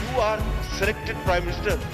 You are selected Prime Minister,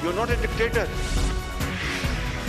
You are not a dictator.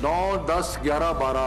9, 10, 11, 12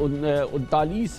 39,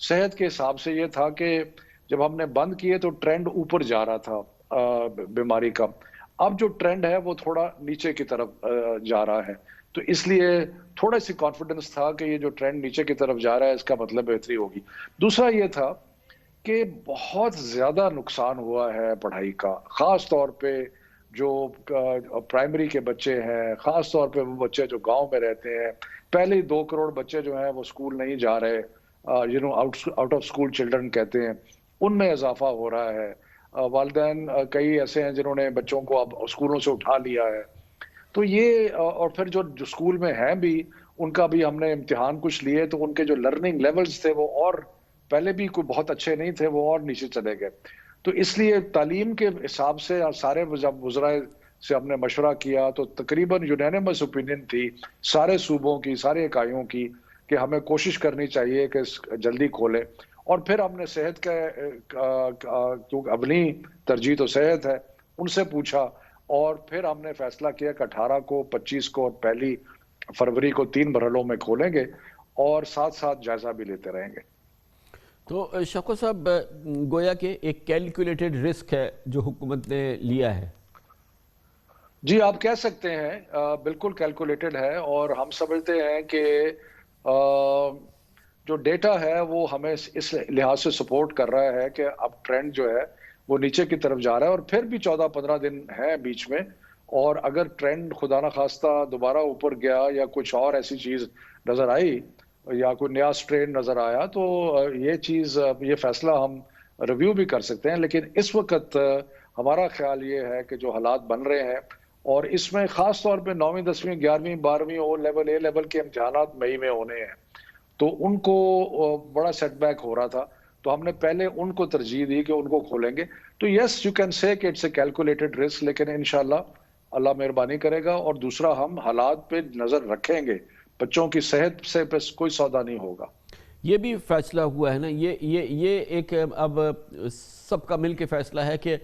صحت کے حساب سے یہ تھا کہ جب ہم نے بند کیے تو ٹرینڈ اوپر جا رہا تھا بیماری کا. اب جو ٹرینڈ ہے وہ تھوڑا نیچے کی طرف جا رہا ہے, تو اس لیے تھوڑا سی کانفیڈنس تھا کہ یہ جو ٹرینڈ نیچے کی طرف جا رہا ہے اس کا مطلب بہتری ہوگی. دوسرا یہ تھا کہ بہت زیادہ نقصان ہوا ہے پڑھائی کا, خاص طور پہ جو پرائمری کے بچے ہیں, خاص طور پہ وہ بچے جو گاؤں میں رہتے ہیں. پہلے 2 کروڑ بچے جو ہیں وہ اسکول نہیں جا رہے, آؤٹ آف اسکول چلڈرن کہتے ہیں, ان میں اضافہ ہو رہا ہے. والدین کئی ایسے ہیں جنہوں نے بچوں کو اب اسکولوں سے اٹھا لیا ہے. تو یہ, اور پھر جو اسکول میں ہیں بھی ان کا بھی ہم نے امتحان کچھ لیے تو ان کے جو لرننگ لیولز تھے وہ اور پہلے بھی کوئی بہت اچھے نہیں تھے, وہ اور نیچے چلے گئے. تو اس لیے تعلیم کے حساب سے سارے جب وزرائے سے ہم نے مشورہ کیا تو تقریباً یونینیمس اوپینین تھی سارے صوبوں کی, سارے اکائیوں کی, کہ ہمیں کوشش کرنی چاہیے کہ جلدی کھولیں. اور پھر ہم نے صحت کا, کیونکہ اپنی ترجیح تو صحت ہے, ان سے پوچھا اور پھر ہم نے فیصلہ کیا کہ 18 کو, 25 کو اور 1 فروری کو 3 مرحلوں میں کھولیں گے اور ساتھ ساتھ جائزہ بھی لیتے رہیں گے. تو شوکت صاحب, گویا کہ ایک کیلکولیٹڈ رسک ہے جو حکومت نے لیا ہے. جی آپ کہہ سکتے ہیں, بالکل کیلکولیٹڈ ہے, اور ہم سمجھتے ہیں کہ جو ڈیٹا ہے وہ ہمیں اس لحاظ سے سپورٹ کر رہا ہے کہ اب ٹرینڈ جو ہے وہ نیچے کی طرف جا رہا ہے, اور پھر بھی 14-15 دن ہے بیچ میں, اور اگر ٹرینڈ خدا نہ خواستہ دوبارہ اوپر گیا یا کچھ اور ایسی چیز نظر آئی یا کوئی نیا سٹرین نظر آیا تو یہ فیصلہ ہم ریویو بھی کر سکتے ہیں. لیکن اس وقت ہمارا خیال یہ ہے کہ جو حالات بن رہے ہیں, اور اس میں خاص طور پہ 9ویں 10ویں 11ویں 12ویں او لیول اے لیول کے امتحانات مئی میں ہونے ہیں, تو ان کو بڑا سیٹ بیک ہو رہا تھا, تو ہم نے پہلے ان کو ترجیح دی کہ ان کو کھولیں گے. تو یس یو کین سے کہ اٹس اے کیلکولیٹڈ رسک, لیکن انشاءاللہ اللہ مہربانی کرے گا. اور دوسرا, ہم حالات پہ نظر رکھیں گے, بچوں کی صحت سے کوئی سودا نہیں ہوگا. یہ بھی فیصلہ ہوا ہے نا, یہ ایک اب سب کا مل کے فیصلہ ہے کہ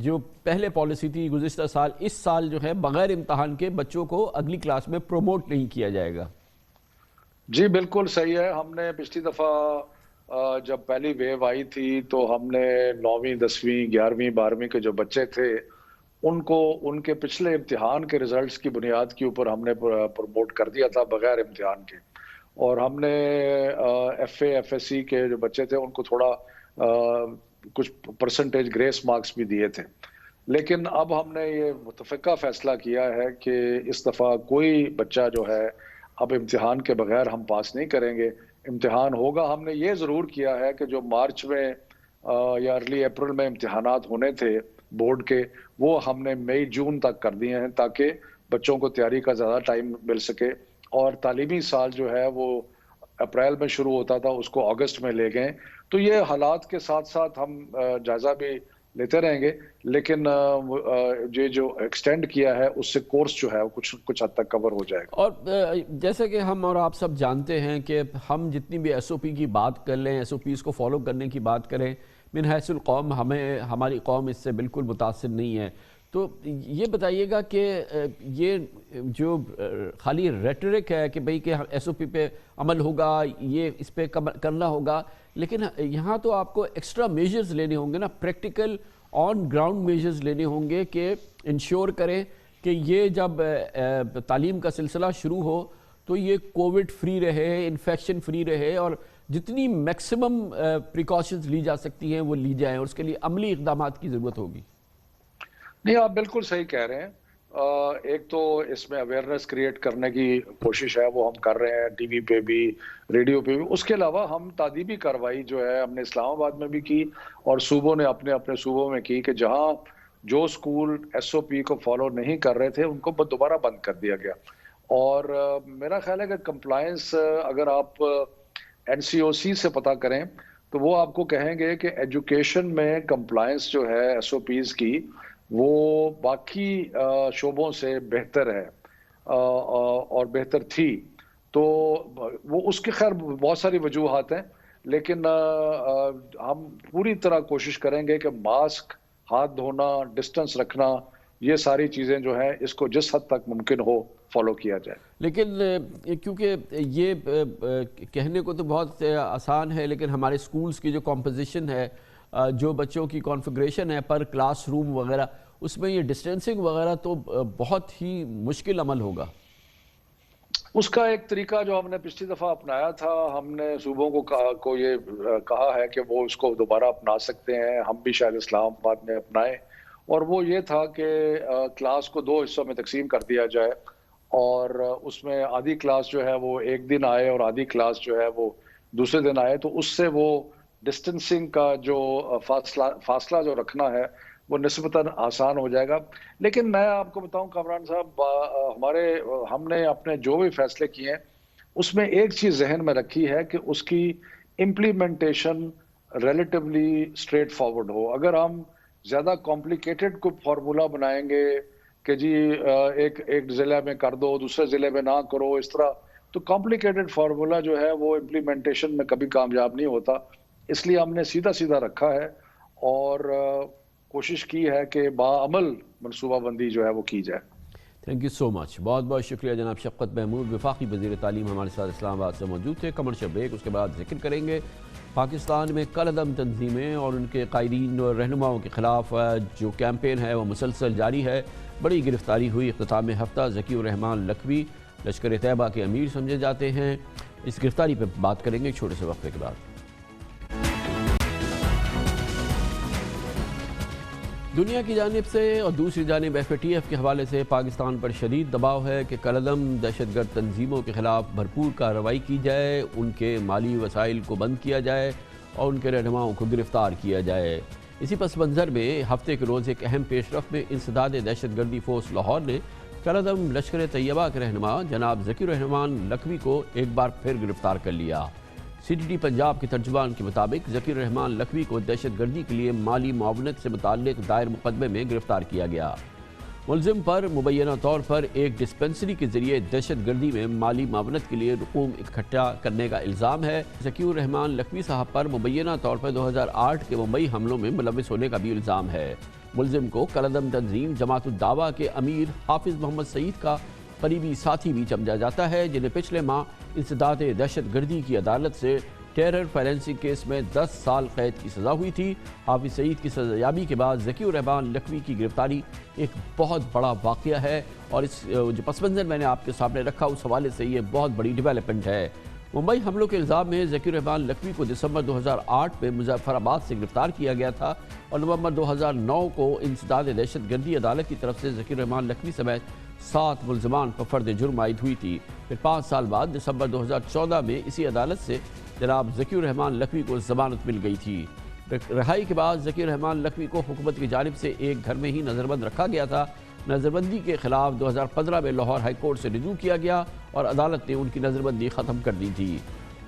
جو پہلے پالیسی تھی گزشتہ سال, اس سال جو ہے بغیر امتحان کے بچوں کو اگلی کلاس میں پروموٹ نہیں کیا جائے گا. جی بالکل صحیح ہے. ہم نے پچھلی دفعہ جب پہلی ویو آئی تھی تو ہم نے 9ویں 10ویں 11ویں 12ویں کے جو بچے تھے ان کو ان کے پچھلے امتحان کے ریزلٹس کی بنیاد کے اوپر ہم نے پروموٹ کر دیا تھا بغیر امتحان کے, اور ہم نے F A F S C کے جو بچے تھے ان کو تھوڑا کچھ پرسنٹیج گریس مارکس بھی دیے تھے. لیکن اب ہم نے یہ متفقہ فیصلہ کیا ہے کہ اس دفعہ کوئی بچہ جو ہے اب امتحان کے بغیر ہم پاس نہیں کریں گے, امتحان ہوگا. ہم نے یہ ضرور کیا ہے کہ جو مارچ میں یا ارلی اپریل میں امتحانات ہونے تھے بورڈ کے, وہ ہم نے مئی جون تک کر دیے ہیں تاکہ بچوں کو تیاری کا زیادہ ٹائم مل سکے. اور تعلیمی سال جو ہے وہ اپریل میں شروع ہوتا تھا, اس کو اگست میں لے گئے. تو یہ حالات کے ساتھ ساتھ ہم جائزہ بھی لیتے رہیں گے, لیکن یہ جو ایکسٹینڈ کیا ہے اس سے کورس جو ہے کچھ حد تک کور ہو جائے گا. اور جیسے کہ ہم اور آپ سب جانتے ہیں کہ ہم جتنی بھی ایس او پی کی بات کر لیں, ایس او پیز کو فالو کرنے کی بات کریں, من حیث القوم ہماری قوم اس سے بالکل متاثر نہیں ہے. تو یہ بتائیے گا کہ یہ جو خالی ریٹرک ہے کہ بھئی کہ ایس او پی پہ عمل ہوگا, یہ اس پہ کرنا ہوگا, لیکن یہاں تو آپ کو ایکسٹرا میجرز لینے ہوں گے نا, پریکٹیکل آن گراؤنڈ میجرز لینے ہوں گے کہ انشور کریں کہ یہ جب تعلیم کا سلسلہ شروع ہو تو یہ کووڈ فری رہے, انفیکشن فری رہے, اور جتنی میکسیمم پریکاشنز لی جا سکتی ہیں وہ لی جائیں, اور اس کے لیے عملی اقدامات کی ضرورت ہوگی. نہیں, آپ بالکل صحیح کہہ رہے ہیں. ایک تو اس میں اویئرنیس کریٹ کرنے کی کوشش ہے, وہ ہم کر رہے ہیں ٹی وی پہ بھی, ریڈیو پہ بھی. اس کے علاوہ ہم تعدیبی کارروائی جو ہے ہم نے اسلام آباد میں بھی کی اور صوبوں نے اپنے صوبوں میں کی کہ جہاں جو اسکول ایس او پی کو فالو نہیں کر رہے تھے ان کو دوبارہ بند کر دیا گیا. اور میرا خیال ہے کہ کمپلائنس اگر آپ این سی او سی سے پتہ کریں تو وہ آپ کو کہیں گے کہ ایجوکیشن میں کمپلائنس جو ہے ایس او پیز کی وہ باقی شعبوں سے بہتر ہے اور بہتر تھی. تو وہ اس کے خیر بہت ساری وجوہات ہیں, لیکن ہم پوری طرح کوشش کریں گے کہ ماسک, ہاتھ دھونا, ڈسٹنس رکھنا, یہ ساری چیزیں جو ہیں اس کو جس حد تک ممکن ہو فالو کیا جائے. لیکن کیونکہ یہ کہنے کو تو بہت آسان ہے، لیکن ہمارے سکولز کی جو کمپوزیشن ہے، جو بچوں کی کانفیگریشن ہے پر کلاس روم وغیرہ، اس میں یہ ڈسٹینسنگ وغیرہ تو بہت ہی مشکل عمل ہوگا. اس کا ایک طریقہ جو ہم نے پچھلی دفعہ اپنایا تھا، ہم نے صوبوں کو یہ کہا ہے کہ وہ اس کو دوبارہ اپنا سکتے ہیں، ہم بھی شاید اسلام آباد میں اپنائیں، اور وہ یہ تھا کہ کلاس کو 2 حصوں میں تقسیم کر دیا جائے، اور اس میں آدھی کلاس جو ہے وہ ایک دن آئے اور آدھی کلاس جو ہے وہ دوسرے دن آئے. تو اس سے وہ ڈسٹنسنگ کا جو فاصلہ جو رکھنا ہے وہ نسبتاً آسان ہو جائے گا. لیکن میں آپ کو بتاؤں کامران صاحب، ہم نے اپنے جو بھی فیصلے کیے ہیں اس میں ایک چیز ذہن میں رکھی ہے کہ اس کی امپلیمنٹیشن ریلیٹیولی اسٹریٹ فارورڈ ہو. اگر ہم زیادہ کمپلیکیٹڈ کوئی فارمولا بنائیں گے کہ جی ایک ضلع میں کر دو دوسرے ضلع میں نہ کرو، اس طرح، تو کمپلیکیٹڈ فارمولا جو ہے وہ امپلیمنٹیشن میں کبھی کامیاب نہیں ہوتا. اس لیے ہم نے سیدھا رکھا ہے اور کوشش کی ہے کہ باعمل منصوبہ بندی جو ہے وہ کی جائے. تھینک یو سو مچ. بہت بہت شکریہ جناب شفقت محمود، وفاقی وزیر تعلیم، ہمارے ساتھ اسلام آباد سے موجود تھے. کمرشل بریک، اس کے بعد ذکر کریں گے پاکستان میں کالعدم تنظیمیں اور ان کے قائدین اور رہنماؤں کے خلاف جو کیمپین ہے وہ مسلسل جاری ہے. بڑی گرفتاری ہوئی اختتام ہفتہ. ذکی الرحمان لکھوی لشکر طیبہ کے امیر سمجھے جاتے ہیں. اس گرفتاری پہ بات کریں گے ایک چھوٹے سے وقفے کے بعد. دنیا کی جانب سے اور دوسری جانب FATF کے حوالے سے پاکستان پر شدید دباؤ ہے کہ کالعدم دہشت گرد تنظیموں کے خلاف بھرپور کارروائی کی جائے، ان کے مالی وسائل کو بند کیا جائے اور ان کے رہنماؤں کو گرفتار کیا جائے. اسی پس منظر میں ہفتے کے روز ایک اہم پیش رفت میں انسداد دہشت گردی فورس لاہور نے کالعدم لشکر طیبہ کے رہنما جناب ذکی الرحمان لکھوی کو ایک بار پھر گرفتار کر لیا. CTT پنجاب کے ترجمان کے مطابق ذکی الرحمان لکھوی کو دہشت گردی کے لیے مالی معاونت سے متعلق دائر مقدمے میں گرفتار کیا گیا. ملزم پر مبینہ طور پر ایک ڈسپنسری کے ذریعے دہشت گردی میں مالی معاونت کے لیے رقوم اکٹھا کرنے کا الزام ہے. ذکی الرحمان لکھوی صاحب پر مبینہ طور پر 2008 کے ممبئی حملوں میں ملوث ہونے کا بھی الزام ہے. ملزم کو کالعدم تنظیم جماعت الدعوہ کے امیر حافظ محمد سعید کا قریبی ساتھی بھی سمجھا جاتا ہے، جنہیں پچھلے ماہ انسداد دہشت گردی کی عدالت سے ٹیرر فائنینسنگ کیس میں 10 سال قید کی سزا ہوئی تھی. حافظ سعید کی سزایابی کے بعد ذکی الرحمان لکھوی کی گرفتاری ایک بہت بڑا واقعہ ہے، اور اس جو پس منظر میں نے آپ کے سامنے رکھا اس حوالے سے یہ بہت بڑی ڈیولپمنٹ ہے. ممبئی حملوں کے الزام میں ذکی الرحمان لکھوی کو دسمبر 2008 میں مظفر آباد سے گرفتار کیا گیا تھا، اور نومبر 2009 کو انسداد دہشت گردی عدالت کی طرف سے ذکی الرحمان لکھوی سمیت 7 ملزمان پر فرد جرم عائد ہوئی تھی. پھر 5 سال بعد دسمبر 2014 میں اسی عدالت سے جناب ذکی الرحمان لکھوی کو ضمانت مل گئی تھی. رہائی کے بعد ذکی الرحمان لکھوی کو حکومت کی جانب سے ایک گھر میں ہی نظربند رکھا گیا تھا. نظربندی کے خلاف 2015 میں لاہور ہائی کورٹ سے رجوع کیا گیا اور عدالت نے ان کی نظربندی ختم کر دی تھی.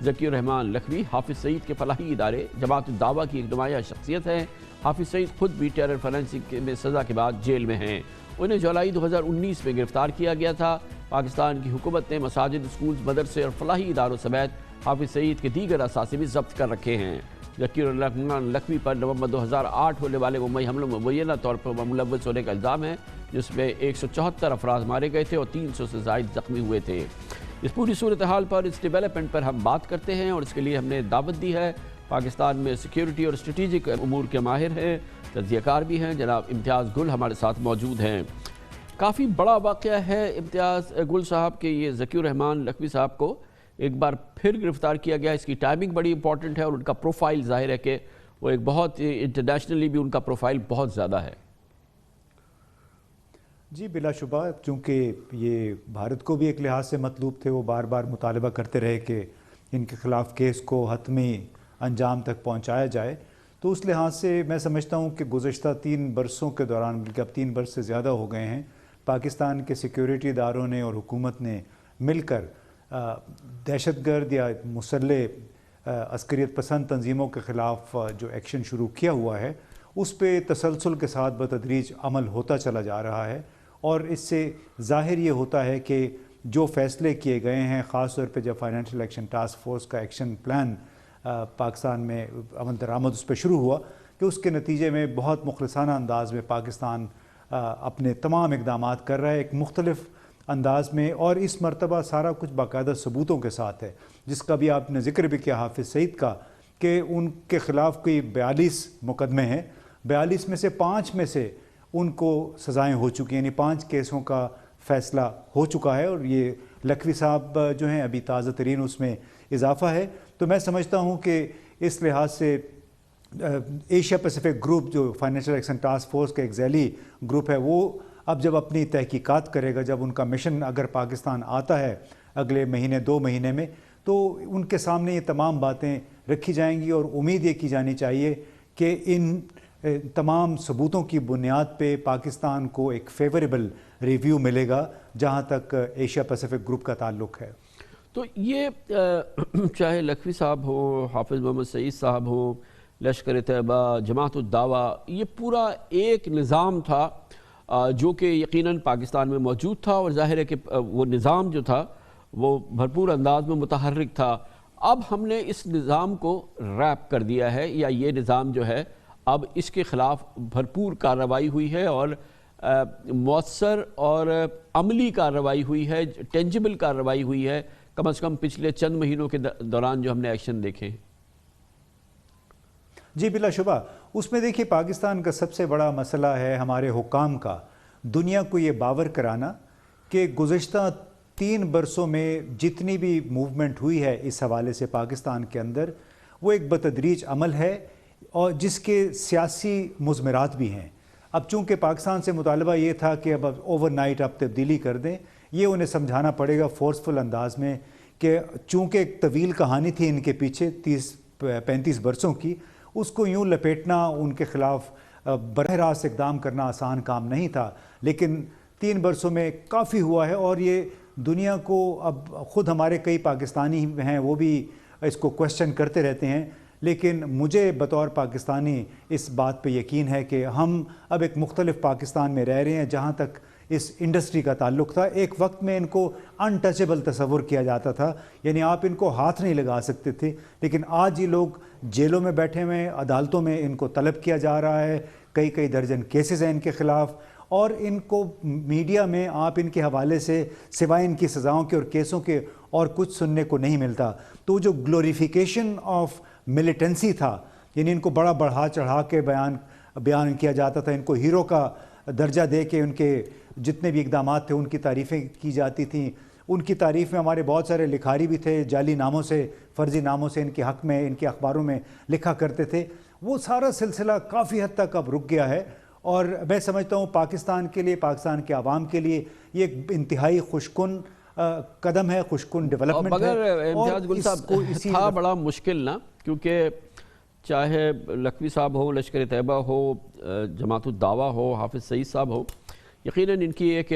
ذکی الرحمان لکھوی حافظ سعید کے فلاحی ادارے جماعت الدعوہ کی ایک نمایاں شخصیت ہے. حافظ سعید خود بھی ٹیرر فائنینسنگ میں سزا کے بعد جیل میں ہیں. انہیں جولائی 2019 میں گرفتار کیا گیا تھا. پاکستان کی حکومت نے مساجد، اسکولز، مدرسے اور فلاحی اداروں سمیت حافظ سعید کے دیگر اثاثے بھی ضبط کر رکھے ہیں. ذکی الرحمان لکھوی پر نومبر 2008 ہونے والے ممبئی حملوں میں مبینہ طور پر ملوث ہونے کا الزام ہے، جس میں 174 افراد مارے گئے تھے اور 300 سے زائد زخمی ہوئے تھے. اس پوری صورتحال پر، اس ڈیولپمنٹ پر ہم بات کرتے ہیں، اور اس کے لیے ہم نے دعوت دی ہے. پاکستان میں سیکیورٹی اور اسٹریٹجک امور کے ماہر ہیں، تجزیہ کار بھی ہیں، جناب امتیاز گل ہمارے ساتھ موجود ہیں. کافی بڑا واقعہ ہے امتیاز گل صاحب کہ یہ ذکی الرحمان لکھوی صاحب کو ایک بار پھر گرفتار کیا گیا. اس کی ٹائمنگ بڑی امپورٹنٹ ہے، اور ان کا پروفائل ظاہر ہے کہ وہ ایک بہت انٹرنیشنلی بھی ان کا پروفائل بہت زیادہ ہے. جی بلا شبہ، چونکہ یہ بھارت کو بھی ایک لحاظ سے مطلوب تھے، وہ بار بار مطالبہ کرتے رہے کہ ان کے خلاف کیس کو حتمی انجام تک پہنچایا جائے. تو اس لحاظ سے میں سمجھتا ہوں کہ گزشتہ 3 برسوں کے دوران، بلکہ اب 3 برس سے زیادہ ہو گئے ہیں، پاکستان کے سیکیورٹی اداروں نے اور حکومت نے مل کر دہشت گرد یا مسلح عسکریت پسند تنظیموں کے خلاف جو ایکشن شروع کیا ہوا ہے اس پہ تسلسل کے ساتھ بتدریج عمل ہوتا چلا جا رہا ہے. اور اس سے ظاہر یہ ہوتا ہے کہ جو فیصلے کیے گئے ہیں، خاص طور پہ جب فائنینشیل ایکشن ٹاسک فورس کا ایکشن پلان پاکستان میں عمل درآمد اس پہ شروع ہوا، کہ اس کے نتیجے میں بہت مخلصانہ انداز میں پاکستان اپنے تمام اقدامات کر رہا ہے ایک مختلف انداز میں، اور اس مرتبہ سارا کچھ باقاعدہ ثبوتوں کے ساتھ ہے، جس کا بھی آپ نے ذکر بھی کیا حافظ سعید کا، کہ ان کے خلاف کوئی 42 مقدمے ہیں، 42 میں سے 5 میں سے ان کو سزائیں ہو چکی ہیں، یعنی 5 کیسوں کا فیصلہ ہو چکا ہے، اور یہ لکھوی صاحب جو ہیں ابھی تازہ ترین اس میں اضافہ ہے۔ تو میں سمجھتا ہوں کہ اس لحاظ سے ایشیا پیسیفک گروپ جو فائنینشیل ایکشن ٹاسک فورس کا ایک ذیلی گروپ ہے، وہ اب جب اپنی تحقیقات کرے گا، جب ان کا مشن اگر پاکستان آتا ہے اگلے مہینے 2 مہینے میں، تو ان کے سامنے یہ تمام باتیں رکھی جائیں گی، اور امید یہ کی جانی چاہیے کہ ان تمام ثبوتوں کی بنیاد پہ پاکستان کو ایک فیوریبل ریویو ملے گا جہاں تک ایشیا پیسیفک گروپ کا تعلق ہے۔ تو یہ چاہے لکھوی صاحب ہو، حافظ محمد سعید صاحب ہو، لشکر طیبہ، جماعت الدعوہ، یہ پورا ایک نظام تھا جو کہ یقیناً پاکستان میں موجود تھا، اور ظاہر ہے کہ وہ نظام جو تھا وہ بھرپور انداز میں متحرک تھا۔ اب ہم نے اس نظام کو ریپ کر دیا ہے، یا یہ نظام جو ہے اب اس کے خلاف بھرپور کارروائی ہوئی ہے، اور مؤثر اور عملی کارروائی ہوئی ہے، ٹینجبل کارروائی ہوئی ہے، کم از کم پچھلے چند مہینوں کے دوران جو ہم نے ایکشن دیکھے ہیں۔ جی بلا شبہ، اس میں دیکھیے پاکستان کا سب سے بڑا مسئلہ ہے ہمارے حکام کا دنیا کو یہ باور کرانا کہ گزشتہ 3 برسوں میں جتنی بھی موومنٹ ہوئی ہے اس حوالے سے پاکستان کے اندر، وہ ایک بتدریج عمل ہے، اور جس کے سیاسی مضمرات بھی ہیں۔ اب چونکہ پاکستان سے مطالبہ یہ تھا کہ اب اوور نائٹ آپ تبدیلی کر دیں، یہ انہیں سمجھانا پڑے گا فورسفل انداز میں کہ چونکہ ایک طویل کہانی تھی ان کے پیچھے 30-35 برسوں کی، اس کو یوں لپیٹنا، ان کے خلاف براہ راست اقدام کرنا آسان کام نہیں تھا، لیکن 3 برسوں میں کافی ہوا ہے، اور یہ دنیا کو اب خود ہمارے کئی پاکستانی ہیں وہ بھی اس کو کوشچن کرتے رہتے ہیں، لیکن مجھے بطور پاکستانی اس بات پہ یقین ہے کہ ہم اب ایک مختلف پاکستان میں رہ رہے ہیں جہاں تک اس انڈسٹری کا تعلق تھا۔ ایک وقت میں ان کو انٹچیبل تصور کیا جاتا تھا، یعنی آپ ان کو ہاتھ نہیں لگا سکتے تھے، لیکن آج یہ لوگ جیلوں میں بیٹھے ہوئے ہیں، عدالتوں میں ان کو طلب کیا جا رہا ہے، کئی درجن کیسز ہیں ان کے خلاف، اور ان کو میڈیا میں آپ ان کے حوالے سے سوائے ان کی سزاؤں کے اور کیسوں کے اور کچھ سننے کو نہیں ملتا۔ تو جو گلوریفیکیشن آف ملیٹنسی تھا، یعنی ان کو بڑا بڑھا چڑھا کے بیان کیا جاتا تھا، ان کو ہیرو کا درجہ دے کے ان کے جتنے بھی اقدامات تھے ان کی تعریفیں کی جاتی تھیں۔ ان کی تعریف میں ہمارے بہت سارے لکھاری بھی تھے، جعلی ناموں سے، فرضی ناموں سے ان کے حق میں ان کے اخباروں میں لکھا کرتے تھے۔ وہ سارا سلسلہ کافی حد تک اب رک گیا ہے، اور میں سمجھتا ہوں پاکستان کے لیے، پاکستان کے عوام کے لیے یہ ایک انتہائی خوشکن قدم ہے، خوشکن ڈیولپمنٹ ہے۔ مگر امتیاز گل صاحب تھا بڑا مشکل نا، کیونکہ چاہے لکھوی صاحب ہو، لشکر طیبہ ہو، جماعت الدعوہ ہو، حافظ سعید صاحب ہو، یقیناً ان کی ایک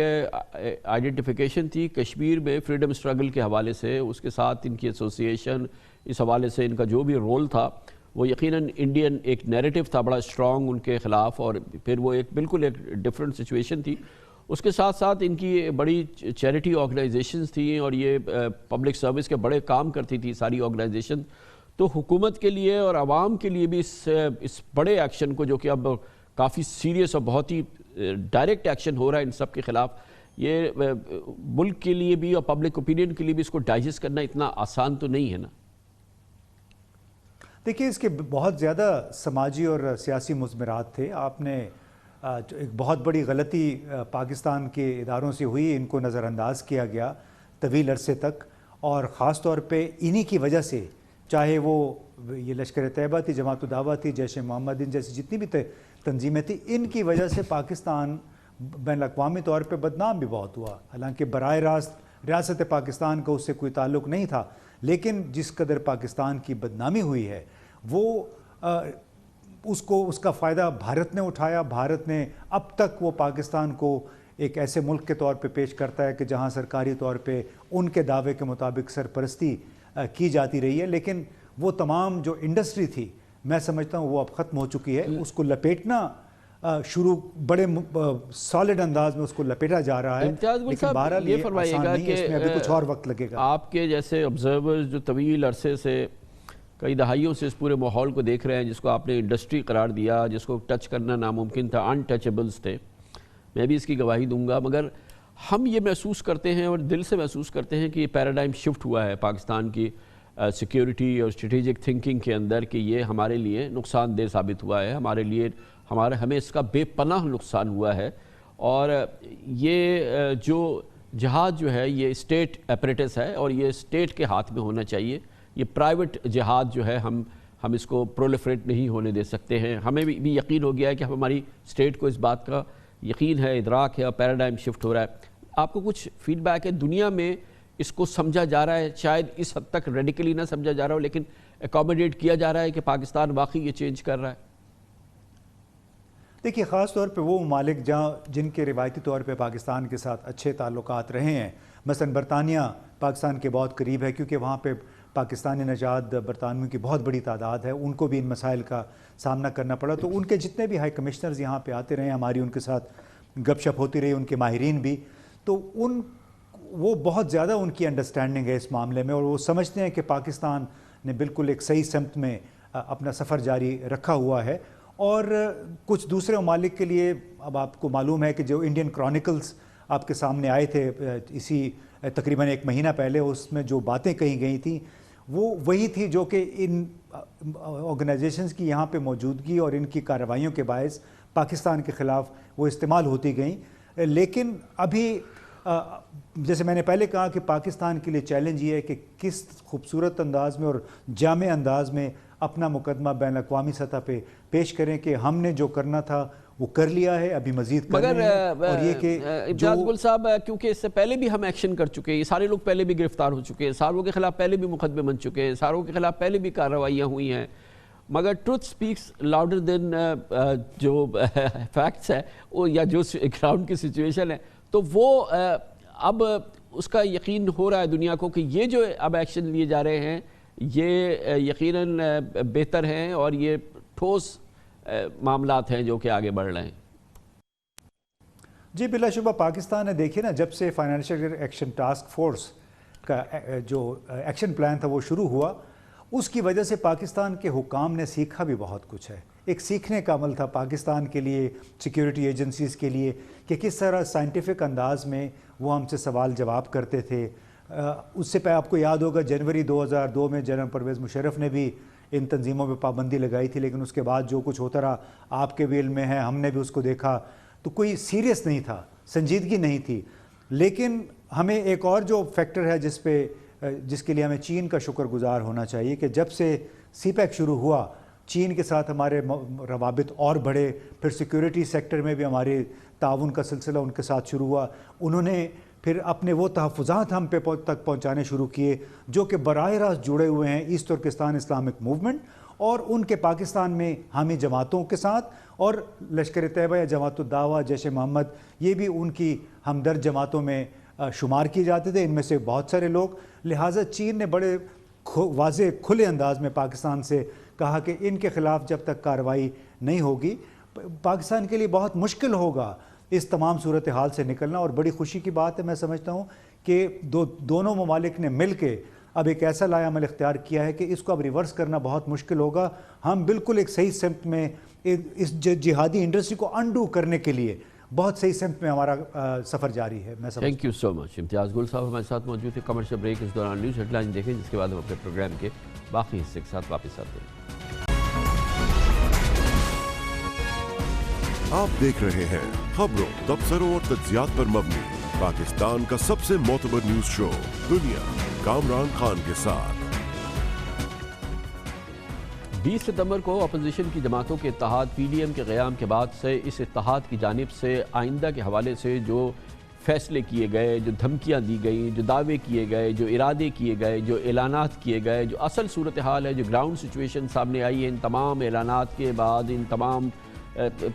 آئیڈینٹیفیکیشن تھی کشمیر میں فریڈم اسٹرگل کے حوالے سے، اس کے ساتھ ان کی ایسوسیشن، اس حوالے سے ان کا جو بھی رول تھا وہ یقیناً انڈین ایک نیریٹو تھا بڑا اسٹرانگ ان کے خلاف، اور پھر وہ ایک بالکل ایک ڈیفرنٹ سچویشن تھی۔ اس کے ساتھ ساتھ ان کی بڑی چیریٹی آرگنائزیشنز تھیں، اور یہ پبلک سروس کے بڑے کام کرتی تھی ساری آرگنائزیشن۔ تو حکومت کے لیے اور عوام کے لیے بھی اس بڑے ایکشن کو، جو کہ اب کافی سیریس اور بہت ہی ڈائریکٹ ایکشن ہو رہا ہے ان سب کے خلاف، یہ ملک کے لیے بھی اور پبلک اوپینین کے لیے بھی اس کو ڈائجسٹ کرنا اتنا آسان تو نہیں ہے نا۔ دیکھیے اس کے بہت زیادہ سماجی اور سیاسی مضمرات تھے۔ آپ نے ایک بہت بڑی غلطی پاکستان کے اداروں سے ہوئی، ان کو نظر انداز کیا گیا طویل عرصے تک، اور خاص طور پہ انہی کی وجہ سے، چاہے وہ یہ لشکر طیبہ تھی، جماعت الدعوہ تھی، جیش محمد جیسی جتنی بھی تنظیمیں تھیں، ان کی وجہ سے پاکستان بین الاقوامی طور پہ بدنام بھی بہت ہوا۔ حالانکہ براہ راست ریاست پاکستان کا اس سے کوئی تعلق نہیں تھا، لیکن جس قدر پاکستان کی بدنامی ہوئی ہے وہ اس کا فائدہ بھارت نے اٹھایا۔ بھارت نے اب تک وہ پاکستان کو ایک ایسے ملک کے طور پہ پیش کرتا ہے کہ جہاں سرکاری طور پہ ان کے دعوے کے مطابق سرپرستی کی جاتی رہی ہے، لیکن وہ تمام جو انڈسٹری تھی میں سمجھتا ہوں وہ اب ختم ہو چکی ہے۔ اس کو لپیٹنا شروع بڑے سالڈ انداز میں اس کو لپیٹا جا رہا ہے، لیکن بہرحال یہ فرمائیے گا کہ اس میں ابھی کچھ اور وقت لگے گا۔ آپ کے جیسے آبزرورز جو طویل عرصے سے، کئی دہائیوں سے اس پورے ماحول کو دیکھ رہے ہیں، جس کو آپ نے انڈسٹری قرار دیا، جس کو ٹچ کرنا ناممکن تھا، ان ٹچیبلز تھے، میں بھی اس کی گواہی دوں گا، مگر ہم یہ محسوس کرتے ہیں اور دل سے محسوس کرتے ہیں کہ یہ پیراڈائم شفٹ ہوا ہے پاکستان کی سیکیورٹی اور اسٹریٹجک تھنکنگ کے اندر، کہ یہ ہمارے لیے نقصان دہ ثابت ہوا ہے، ہمارے لیے ہمیں اس کا بے پناہ نقصان ہوا ہے. اور یہ جو جہاد جو ہے یہ اسٹیٹ اپریٹس ہے اور یہ اسٹیٹ کے ہاتھ میں ہونا چاہیے. یہ پرائیویٹ جہاد جو ہے ہم اس کو پرولفریٹ نہیں ہونے دے سکتے ہیں. ہمیں بھی یقین ہو گیا ہے کہ ہماری اسٹیٹ کو اس بات کا یقین ہے، ادراک ہے، اور پیراڈائم شفٹ ہو رہا ہے. آپ کو کچھ فیڈ بیک ہے دنیا میں اس کو سمجھا جا رہا ہے؟ شاید اس حد تک ریڈیکلی نہ سمجھا جا رہا ہو، لیکن اکوموڈیٹ کیا جا رہا ہے کہ پاکستان واقعی یہ چینج کر رہا ہے. دیکھیے، خاص طور پہ وہ ممالک جن کے روایتی طور پہ پاکستان کے ساتھ اچھے تعلقات رہے ہیں، مثلا برطانیہ پاکستان کے بہت قریب ہے کیونکہ وہاں پہ پاکستانی نژاد برطانوی کی بہت بڑی تعداد ہے، ان کو بھی ان مسائل کا سامنا کرنا پڑا. تو ان کے جتنے بھی ہائی کمشنرز یہاں پہ آتے رہے، ہماری ان کے ساتھ گپ شپ ہوتی رہی، ان کے ماہرین بھی، تو وہ بہت زیادہ ان کی انڈرسٹینڈنگ ہے اس معاملے میں، اور وہ سمجھتے ہیں کہ پاکستان نے بالکل ایک صحیح سمت میں اپنا سفر جاری رکھا ہوا ہے. اور کچھ دوسرے ممالک کے لیے اب آپ کو معلوم ہے کہ جو انڈین کرونیکلز آپ کے سامنے آئے تھے اسی تقریباً 1 مہینہ پہلے، اس میں جو باتیں کہی گئی تھیں وہ وہی تھی جو کہ ان آرگنائزیشنز کی یہاں پہ موجودگی اور ان کی کارروائیوں کے باعث پاکستان کے خلاف وہ استعمال ہوتی گئیں. لیکن ابھی جیسے میں نے پہلے کہا کہ پاکستان کے لیے چیلنج یہ ہے کہ کس خوبصورت انداز میں اور جامع انداز میں اپنا مقدمہ بین الاقوامی سطح پہ پیش کریں کہ ہم نے جو کرنا تھا وہ کر لیا ہے، ابھی مزید کرنا ہے. اور یہ کہ امتیاز گل صاحب، کیونکہ اس سے پہلے بھی ہم ایکشن کر چکے ہیں، یہ سارے لوگ پہلے بھی گرفتار ہو چکے ہیں، ساروں کے خلاف پہلے بھی مقدمے بن چکے ہیں، ساروں کے خلاف پہلے بھی کارروائیاں ہوئی ہیں، مگر ٹروتھ سپیکس لاؤڈر دین جو فیکٹس ہے یا جو گراؤنڈ کی سچویشن ہے. تو وہ اب اس کا یقین ہو رہا ہے دنیا کو کہ یہ جو اب ایکشن لیے جا رہے ہیں یہ یقیناً بہتر ہیں اور یہ ٹھوس معاملات ہیں جو کہ آگے بڑھ رہے ہیں. جی بلا شبہ پاکستان نے دیکھیے نا، جب سے فائنینشیل ایکشن ٹاسک فورس کا جو ایکشن پلان تھا وہ شروع ہوا، اس کی وجہ سے پاکستان کے حکام نے سیکھا بھی بہت کچھ ہے. ایک سیکھنے کا عمل تھا پاکستان کے لیے، سیکیورٹی ایجنسیز کے لیے، کہ کس طرح سائنٹیفک انداز میں وہ ہم سے سوال جواب کرتے تھے. اس سے آپ کو یاد ہوگا جنوری 2002 میں جنرل پرویز مشرف نے بھی ان تنظیموں پہ پابندی لگائی تھی، لیکن اس کے بعد جو کچھ ہوتا رہا آپ کے بھی علم میں ہے، ہم نے بھی اس کو دیکھا، تو کوئی سیریس نہیں تھا، سنجیدگی نہیں تھی. لیکن ہمیں ایک اور جو فیکٹر ہے جس کے لیے ہمیں چین کا شکر گزار ہونا چاہیے کہ جب سے سی پیک شروع ہوا، چین کے ساتھ ہمارے روابط اور بڑھے، پھر سیکیورٹی سیکٹر میں بھی ہمارے تعاون کا سلسلہ ان کے ساتھ شروع ہوا. انہوں نے پھر اپنے وہ تحفظات ہم پہ تک پہنچانے شروع کیے جو کہ براہ راست جڑے ہوئے ہیں ایسٹ ترکستان اسلامک موومنٹ اور ان کے پاکستان میں حامی جماعتوں کے ساتھ، اور لشکر طیبہ یا جماعت الدعوہ، جیش محمد، یہ بھی ان کی ہمدرد جماعتوں میں شمار کیے جاتے تھے، ان میں سے بہت سارے لوگ. لہٰذا چین نے بڑے واضح کھلے انداز میں پاکستان سے کہا کہ ان کے خلاف جب تک کارروائی نہیں ہوگی پاکستان کے لیے بہت مشکل ہوگا اس تمام صورتحال سے نکلنا. اور بڑی خوشی کی بات ہے، میں سمجھتا ہوں کہ دونوں ممالک نے مل کے اب ایک ایسا لائحہ عمل اختیار کیا ہے کہ اس کو اب ریورس کرنا بہت مشکل ہوگا. ہم بالکل ایک صحیح سمت میں اس جہادی انڈسٹری کو انڈو کرنے کے لیے بہت صحیح سمت میں ہمارا سفر جاری ہے. میں تھینک یو سو مچ. امتیاز گل صاحب ہمارے ساتھ موجود تھے. کمرشل بریک، اس دوران نیوز ہیڈ لائن دیکھیں، جس کے بعد ہم اپنے پروگرام کے باقی حصے کے ساتھ واپس آتے ہیں. آپ دیکھ رہے ہیں خبروں، تبصروں اور تجزیات پر مبنی پاکستان کا سب سے معتبر نیوز شو دنیا، کامران خان کے ساتھ. 20 ستمبر کو اپوزیشن کی جماعتوں کے اتحاد پی ڈی ایم کے قیام کے بعد سے اس اتحاد کی جانب سے آئندہ کے حوالے سے جو فیصلے کیے گئے، جو دھمکیاں دی گئیں، جو دعوے کیے گئے، جو ارادے کیے گئے، جو اعلانات کیے گئے، جو اصل صورتحال ہے، جو گراؤنڈ سچویشن سامنے آئی ہے، ان تمام اعلانات کے بعد، ان تمام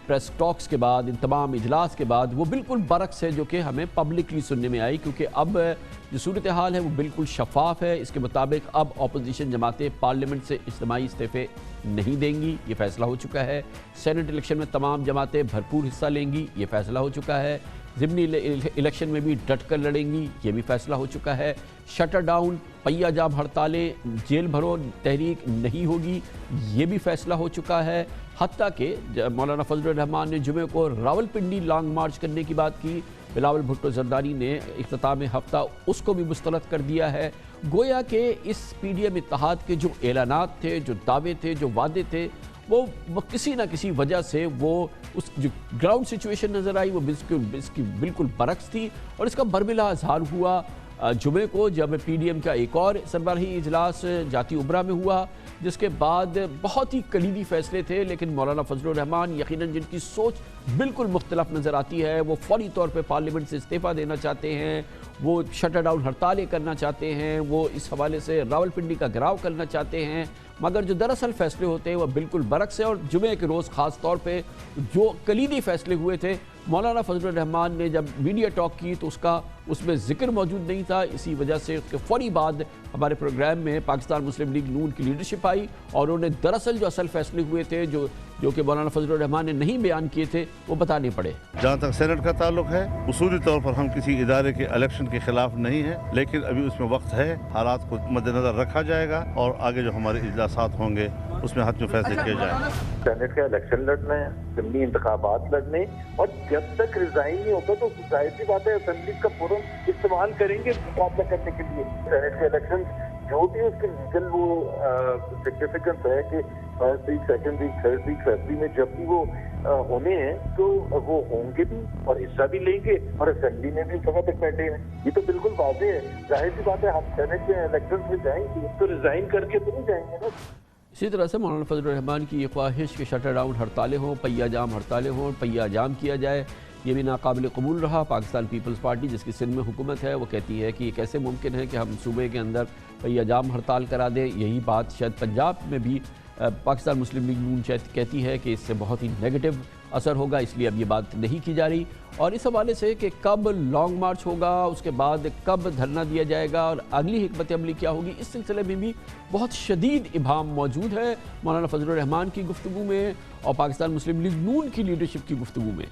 پریس ٹاکس کے بعد، ان تمام اجلاس کے بعد، وہ بالکل برعکس ہے جو کہ ہمیں پبلکلی سننے میں آئی. کیونکہ اب جو صورتحال ہے وہ بالکل شفاف ہے. اس کے مطابق اب اپوزیشن جماعتیں پارلیمنٹ سے اجتماعی استعفے نہیں دیں گی، یہ فیصلہ ہو چکا ہے. سینٹ الیکشن میں تمام جماعتیں بھرپور حصہ لیں گی، یہ فیصلہ ہو چکا ہے. ضمنی الیکشن میں بھی ڈٹ کر لڑیں گی، یہ بھی فیصلہ ہو چکا ہے. شٹر ڈاؤن، پہیہ جام ہڑتالیں، جیل بھرو تحریک نہیں ہوگی، یہ بھی فیصلہ ہو چکا ہے. حتیٰ کہ مولانا فضل الرحمان نے جمعے کو راولپنڈی لانگ مارچ کرنے کی بات کی. بلاول بھٹو زرداری نے اختتام ہفتہ اس کو بھی مسترد کر دیا ہے. گویا کہ اس پی ڈی ایم اتحاد کے جو اعلانات تھے, جو دعوے تھے, جو وعدے تھے, وہ کسی نہ کسی وجہ سے وہ اس جو گراؤنڈ سچویشن نظر آئی وہ اس کی بالکل برعکس تھی. اور اس کا برملا اظہار ہوا جمعے کو جب پی ڈی ایم کا ایک اور سربراہی اجلاس جاتی ابرا میں ہوا, جس کے بعد بہت ہی کلیدی فیصلے تھے. لیکن مولانا فضل الرحمان یقیناً جن کی سوچ بالکل مختلف نظر آتی ہے, وہ فوری طور پہ پارلیمنٹ سے استعفیٰ دینا چاہتے ہیں, وہ شٹر ڈاؤن ہڑتالیں کرنا چاہتے ہیں, وہ اس حوالے سے راولپنڈی کا گھراؤ کرنا چاہتے ہیں. مگر جو دراصل فیصلے ہوتے ہیں وہ بالکل برعکس ہے. اور جمعے کے روز خاص طور پہ جو کلیدی فیصلے ہوئے تھے, مولانا فضل الرحمان نے جب میڈیا ٹاک کی تو اس میں ذکر موجود نہیں تھا. اسی وجہ سے اس کے فوری بعد ہمارے پروگرام میں پاکستان مسلم لیگ نون کی لیڈرشپ آئی اور انہوں نے دراصل جو اصل فیصلے ہوئے تھے جو کہ مولانا فضل الرحمان نے نہیں بیان کیے تھے وہ بتانے پڑے. جہاں تک سینٹ کا تعلق ہے, اصولی طور پر ہم کسی ادارے کے الیکشن کے خلاف نہیں ہیں, لیکن ابھی اس میں وقت ہے, حالات کو مد نظر رکھا جائے گا اور آگے جو ہمارے اجلاسات ہوں گے اس میں حتمی فیصلے کیے جائیں گے. سینٹ کا الیکشن لڑنا ہے, ضمنی انتخابات لڑنے, اور جب تک ریزائن نہیں ہوتا تو ظاہر سی بات ہے اسمبلی کا فورم استعمال کریں گے مقابلہ کرنے کے لیے. سینٹ کے الیکشن جو بھی اس کے لیگل وہ سگنیفیکنس ہے کہ first week, second week, third week February میں جب بھی وہ ہونے ہیں تو وہ ہوں گے بھی اور حصہ بھی لیں گے اور اسمبلی میں بھی سبھا تک بیٹھے ہیں. یہ تو بالکل واضح ہے. ظاہر سی بات ہے ہم سینٹ کے الیکشن میں جائیں گے تو ریزائن کر کے تو نہیں جائیں گے نا. اسی طرح سے مولانا فضل الرحمان کی یہ خواہش کہ شٹر ڈاؤن ہڑتالیں ہوں, پہیہ جام ہڑتالیں ہوں, پہیہ جام کیا جائے, یہ بھی ناقابل قبول رہا. پاکستان پیپلز پارٹی جس کی سندھ میں حکومت ہے وہ کہتی ہے کہ یہ کیسے ممکن ہے کہ ہم صوبے کے اندر پہیہ جام ہڑتال کرا دیں. یہی بات شاید پنجاب میں بھی پاکستان مسلم لیگ نون کہتی ہے کہ اس سے بہت ہی نیگیٹو اثر ہوگا, اس لیے اب یہ بات نہیں کی جا رہی. اور اس حوالے سے کہ کب لانگ مارچ ہوگا, اس کے بعد کب دھرنا دیا جائے گا اور اگلی حکمت عملی کیا ہوگی, اس سلسلے میں بھی بہت شدید ابہام موجود ہے مولانا فضل الرحمان کی گفتگو میں اور پاکستان مسلم لیگ نون کی لیڈرشپ کی گفتگو میں.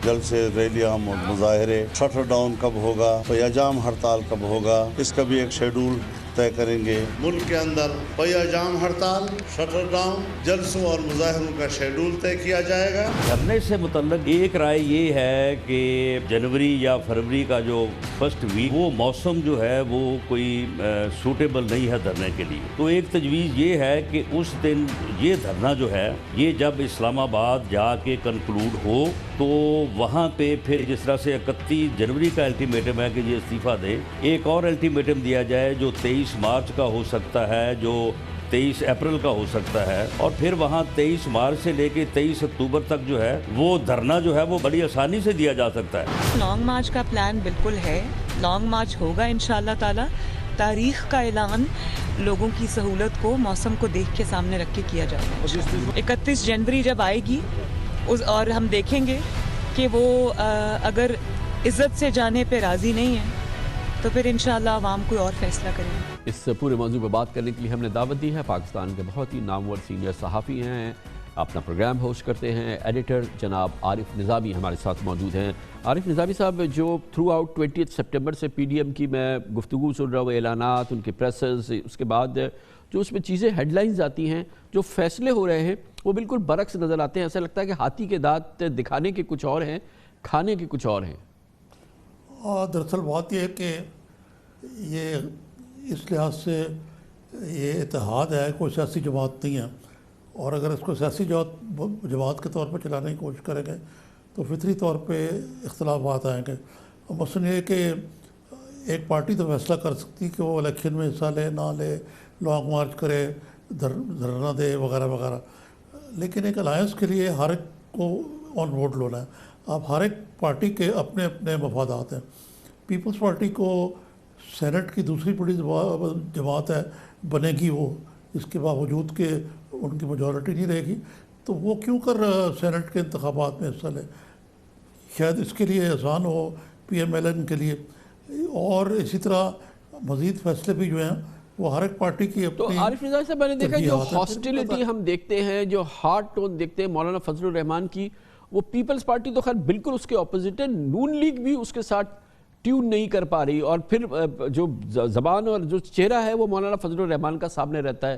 جلسے, ریلیاں, مظاہرے, شٹر ڈاؤن کب ہوگا, پہیہ جام ہڑتال کب ہوگا, اس کا بھی ایک شیڈول طے کریں گے. ملک کے اندر پہیہ جام ہڑتال, شٹر ڈاؤن, جلسوں اور مظاہروں کا شیڈول طے کیا جائے گا. دھرنے سے متعلق ایک رائے یہ ہے کہ جنوری یا فروری کا جو فرسٹ ویک وہ موسم جو ہے وہ کوئی سوٹیبل نہیں ہے دھرنے کے لیے. تو ایک تجویز یہ ہے کہ اس دن یہ دھرنا جو ہے یہ جب اسلام آباد جا کے کنکلوڈ ہو تو وہاں پہ پھر جس طرح سے 31 جنوری کا الٹیمیٹم ہے کہ یہ استعفیٰ دے, ایک اور الٹیمیٹم دیا جائے جو 23 مارچ کا ہو سکتا ہے, جو 23 اپریل کا ہو سکتا ہے, اور پھر وہاں 23 مارچ سے لے کے 23 اکتوبر تک جو ہے وہ دھرنا جو ہے وہ بڑی آسانی سے دیا جا سکتا ہے. لانگ مارچ کا پلان بالکل ہے, لانگ مارچ ہوگا انشاءاللہ تعالی. تاریخ کا اعلان لوگوں کی سہولت کو, موسم کو دیکھ کے سامنے رکھ کے کیا جائے گا. 31 جنوری جب آئے گی اور ہم دیکھیں گے کہ وہ اگر عزت سے جانے پہ راضی نہیں ہیں تو پھر انشاءاللہ عوام کوئی اور فیصلہ کریں گے. اس پورے موضوع پہ بات کرنے کے لیے ہم نے دعوت دی ہے پاکستان کے بہت ہی نامور سینئر صحافی ہیں, اپنا پروگرام ہوسٹ کرتے ہیں, ایڈیٹر جناب عارف نظامی ہمارے ساتھ موجود ہیں. عارف نظامی صاحب, جو تھرو آؤٹ 20 سپٹمبر سے پی ڈی ایم کی میں گفتگو سن رہا ہوں, اعلانات, ان کے پریسز, اس کے بعد جو اس میں چیزیں ہیڈ لائنز آتی ہیں, جو فیصلے ہو رہے ہیں وہ بالکل برعکس نظر آتے ہیں. ایسا لگتا ہے کہ ہاتھی کے دانت دکھانے کے کچھ اور ہیں, کھانے کے کچھ اور ہیں. دراصل بات یہ ہے کہ یہ اس لحاظ سے یہ اتحاد ہے, کوئی سیاسی جماعت نہیں ہے, اور اگر اس کو سیاسی جماعت کے طور پر چلانے کی کوشش کریں گے تو فطری طور پہ اختلافات آئیں گے. مثلاً یہ کہ ایک پارٹی تو فیصلہ کر سکتی کہ وہ الیکشن میں حصہ لے نہ لے, لانگ مارچ کرے, دھرنا دے وغیرہ وغیرہ, لیکن ایک الائنس کے لیے ہر ایک کو آن بورڈ لینا ہے. اب ہر ایک پارٹی کے اپنے اپنے مفادات ہیں. پیپلز پارٹی کو سینٹ کی دوسری بڑی جماعت ہے, بنے گی وہ, اس کے باوجود کہ ان کی میجورٹی نہیں رہے گی, تو وہ کیوں کر سینٹ کے انتخابات میں حصہ لے. شاید اس کے لیے آسان ہو پی ایم ایل این کے لیے. اور اسی طرح مزید فیصلے بھی جو ہیں وہ ہر ایک پارٹی کی اپنی. تو عارف نظامی صاحب, میں نے دیکھا جو ہاسٹیلیٹی ہم دیکھتے ہیں, جو ہارڈ ٹون دیکھتے ہیں مولانا فضل الرحمان کی, وہ پیپلز پارٹی تو خیر بالکل اس کے اپوزٹ ہے, نون لیگ بھی اس کے ساتھ ٹیون نہیں کر پا رہی, اور پھر جو زبان اور جو چہرہ ہے وہ مولانا فضل الرحمان کا سامنے رہتا ہے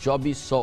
2400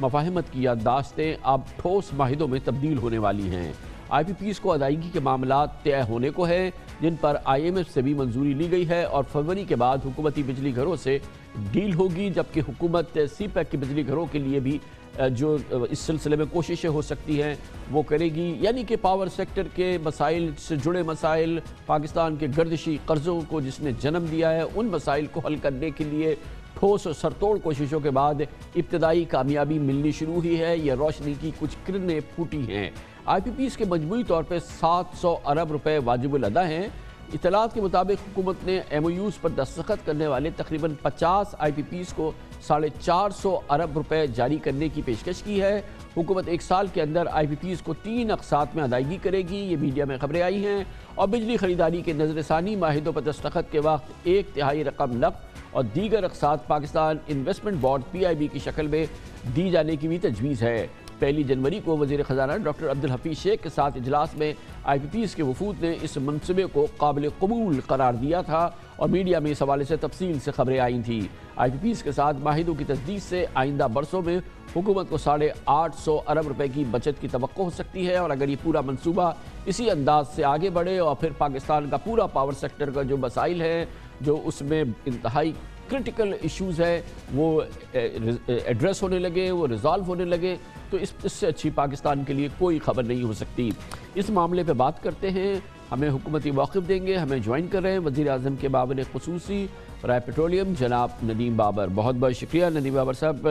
مفاہمت کی یادداشتیں اب ٹھوس معاہدوں میں تبدیل ہونے والی ہیں۔ آئی پی پیز کو ادائیگی کے معاملات طے ہونے کو ہے، جن پر آئی ایم ایف سے بھی منظوری لی گئی ہے، اور فروری کے بعد حکومتی بجلی گھروں سے ڈیل ہوگی، جبکہ حکومت سی پیک کے بجلی گھروں کے لیے بھی جو اس سلسلے میں کوششیں ہو سکتی ہیں وہ کرے گی۔ یعنی کہ پاور سیکٹر کے مسائل سے جڑے مسائل، پاکستان کے گردشی قرضوں کو جس نے جنم دیا ہے، ان مسائل کو حل کرنے کے لیے ٹھوس اور سرتوڑ کوششوں کے بعد ابتدائی کامیابی ملنی شروع ہوئی ہے۔ یہ روشنی کی کچھ کرنیں پھوٹی ہیں۔ آئی پی پیز کے مجموعی طور پہ 700 ارب روپے واجب الادا ہیں۔ اطلاعات کے مطابق حکومت نے ایم او یوز پر دستخط کرنے والے تقریباً 50 آئی پی پیز کو 450 ارب روپے جاری کرنے کی پیشکش کی ہے۔ حکومت ایک سال کے اندر آئی پی پیز کو 3 اقساط میں ادائیگی کرے گی، یہ میڈیا میں خبریں آئی ہیں، اور بجلی خریداری کے نظر ثانی معاہدوں پر دستخط کے وقت 1/3 رقم نقد اور دیگر اقساط Pakistan investment board P I B کی شکل میں دی جانے کی بھی تجویز ہے۔ 1 جنوری کو وزیر خزانہ ڈاکٹر عبدالحفیظ شیخ کے ساتھ اجلاس میں آئی پی پیز کے وفود نے اس منصوبے کو قابل قبول قرار دیا تھا، اور میڈیا میں اس حوالے سے تفصیل سے خبریں آئی تھیں۔ آئی پی پیز کے ساتھ معاہدوں کی تجدید سے آئندہ برسوں میں حکومت کو 850 ارب روپے کی بچت کی توقع ہو سکتی ہے، اور اگر یہ پورا منصوبہ اسی انداز سے آگے بڑھے اور پھر پاکستان کا پورا پاور سیکٹر کا جو مسائل ہیں، جو اس میں انتہائی کرٹیکل ایشوز ہے، وہ ایڈریس ہونے لگے، وہ ریزالو ہونے لگے، تو اس سے اچھی پاکستان کے لیے کوئی خبر نہیں ہو سکتی۔ اس معاملے پہ بات کرتے ہیں، ہمیں حکومتی موقف دیں گے، ہمیں جوائن کر رہے ہیں وزیر اعظم کے معاون خصوصی برائے پیٹرولیم جناب ندیم بابر۔ بہت بہت شکریہ ندیم بابر صاحب۔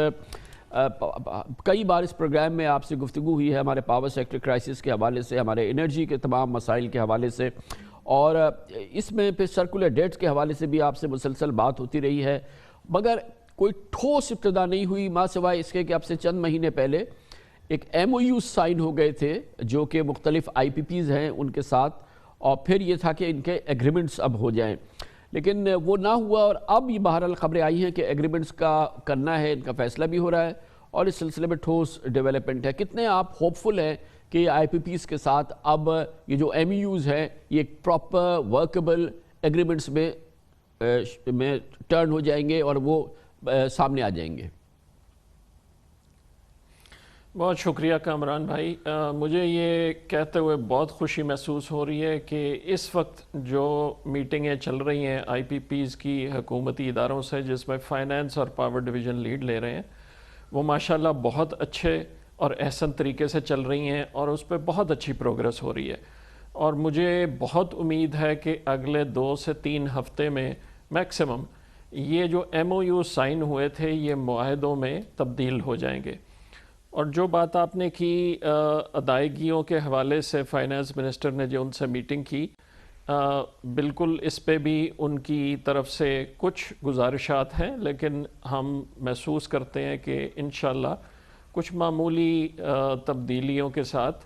کئی بار اس پروگرام میں آپ سے گفتگو ہوئی ہے ہمارے پاور سیکٹر کرائسس کے حوالے سے، ہمارے انرجی کے تمام مسائل کے حوالے سے، اور اس میں پھر سرکولر ڈیٹس کے حوالے سے بھی آپ سے مسلسل بات ہوتی رہی ہے، مگر کوئی ٹھوس ابتدا نہیں ہوئی، ماں سوائے اس کے کہ اب سے چند مہینے پہلے ایک ایم او یو سائن ہو گئے تھے جو کہ مختلف آئی پی پیز ہیں ان کے ساتھ، اور پھر یہ تھا کہ ان کے ایگریمنٹس اب ہو جائیں، لیکن وہ نہ ہوا، اور اب یہ بہرحال خبریں آئی ہیں کہ ایگریمنٹس کا کرنا ہے، ان کا فیصلہ بھی ہو رہا ہے، اور اس سلسلے میں ٹھوس ڈیولپمنٹ ہے۔ کتنے آپ ہوپ فل ہیں کہ یہ آئی پی پیز کے ساتھ اب یہ جو ایم یوز ہیں یہ ایک پراپر ورکبل ایگریمنٹس میں ٹرن ہو جائیں گے اور وہ سامنے آ جائیں گے؟ بہت شکریہ کامران بھائی، مجھے یہ کہتے ہوئے بہت خوشی محسوس ہو رہی ہے کہ اس وقت جو میٹنگیں چل رہی ہیں آئی پی پیز کی حکومتی اداروں سے، جس میں فائنانس اور پاور ڈویژن لیڈ لے رہے ہیں، وہ ماشاءاللہ بہت اچھے اور احسن طریقے سے چل رہی ہیں، اور اس پہ بہت اچھی پروگریس ہو رہی ہے، اور مجھے بہت امید ہے کہ اگلے 2 سے 3 ہفتے میں میکسیمم یہ جو ایم او یو سائن ہوئے تھے یہ معاہدوں میں تبدیل ہو جائیں گے۔ اور جو بات آپ نے کی ادائیگیوں کے حوالے سے، فائنانس منسٹر نے جو ان سے میٹنگ کی، بالکل اس پہ بھی ان کی طرف سے کچھ گزارشات ہیں، لیکن ہم محسوس کرتے ہیں کہ انشاءاللہ کچھ معمولی تبدیلیوں کے ساتھ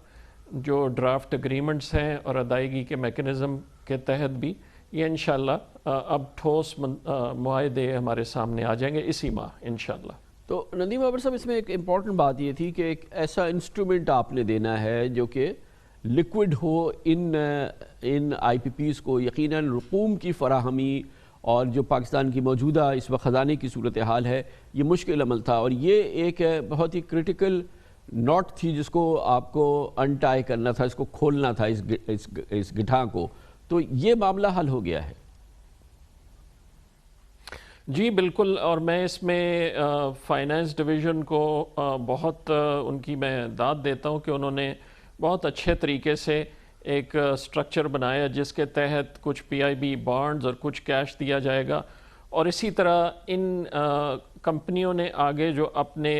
جو ڈرافٹ اگریمنٹس ہیں اور ادائیگی کے میکنزم کے تحت بھی یہ انشاءاللہ اب ٹھوس معاہدے ہمارے سامنے آ جائیں گے اسی ماہ انشاءاللہ۔ تو ندیم بابر صاحب، اس میں ایک امپورٹنٹ بات یہ تھی کہ ایک ایسا انسٹرومنٹ آپ نے دینا ہے جو کہ لیکوڈ ہو ان آئی پی پیز کو، یقیناً رقوم کی فراہمی اور جو پاکستان کی موجودہ اس وقت خزانے کی صورتحال ہے یہ مشکل عمل تھا، اور یہ ایک بہت ہی کرٹیکل نوٹ تھی جس کو آپ کو انٹائی کرنا تھا، اس کو کھولنا تھا، اس گٹھا کو، تو یہ معاملہ حل ہو گیا ہے؟ جی بالکل، اور میں اس میں فائنانس ڈویژن کو بہت ان کی میں داد دیتا ہوں کہ انہوں نے بہت اچھے طریقے سے ایک سٹرکچر بنایا جس کے تحت کچھ پی آئی بی بانڈز اور کچھ کیش دیا جائے گا، اور اسی طرح ان کمپنیوں نے آگے جو اپنے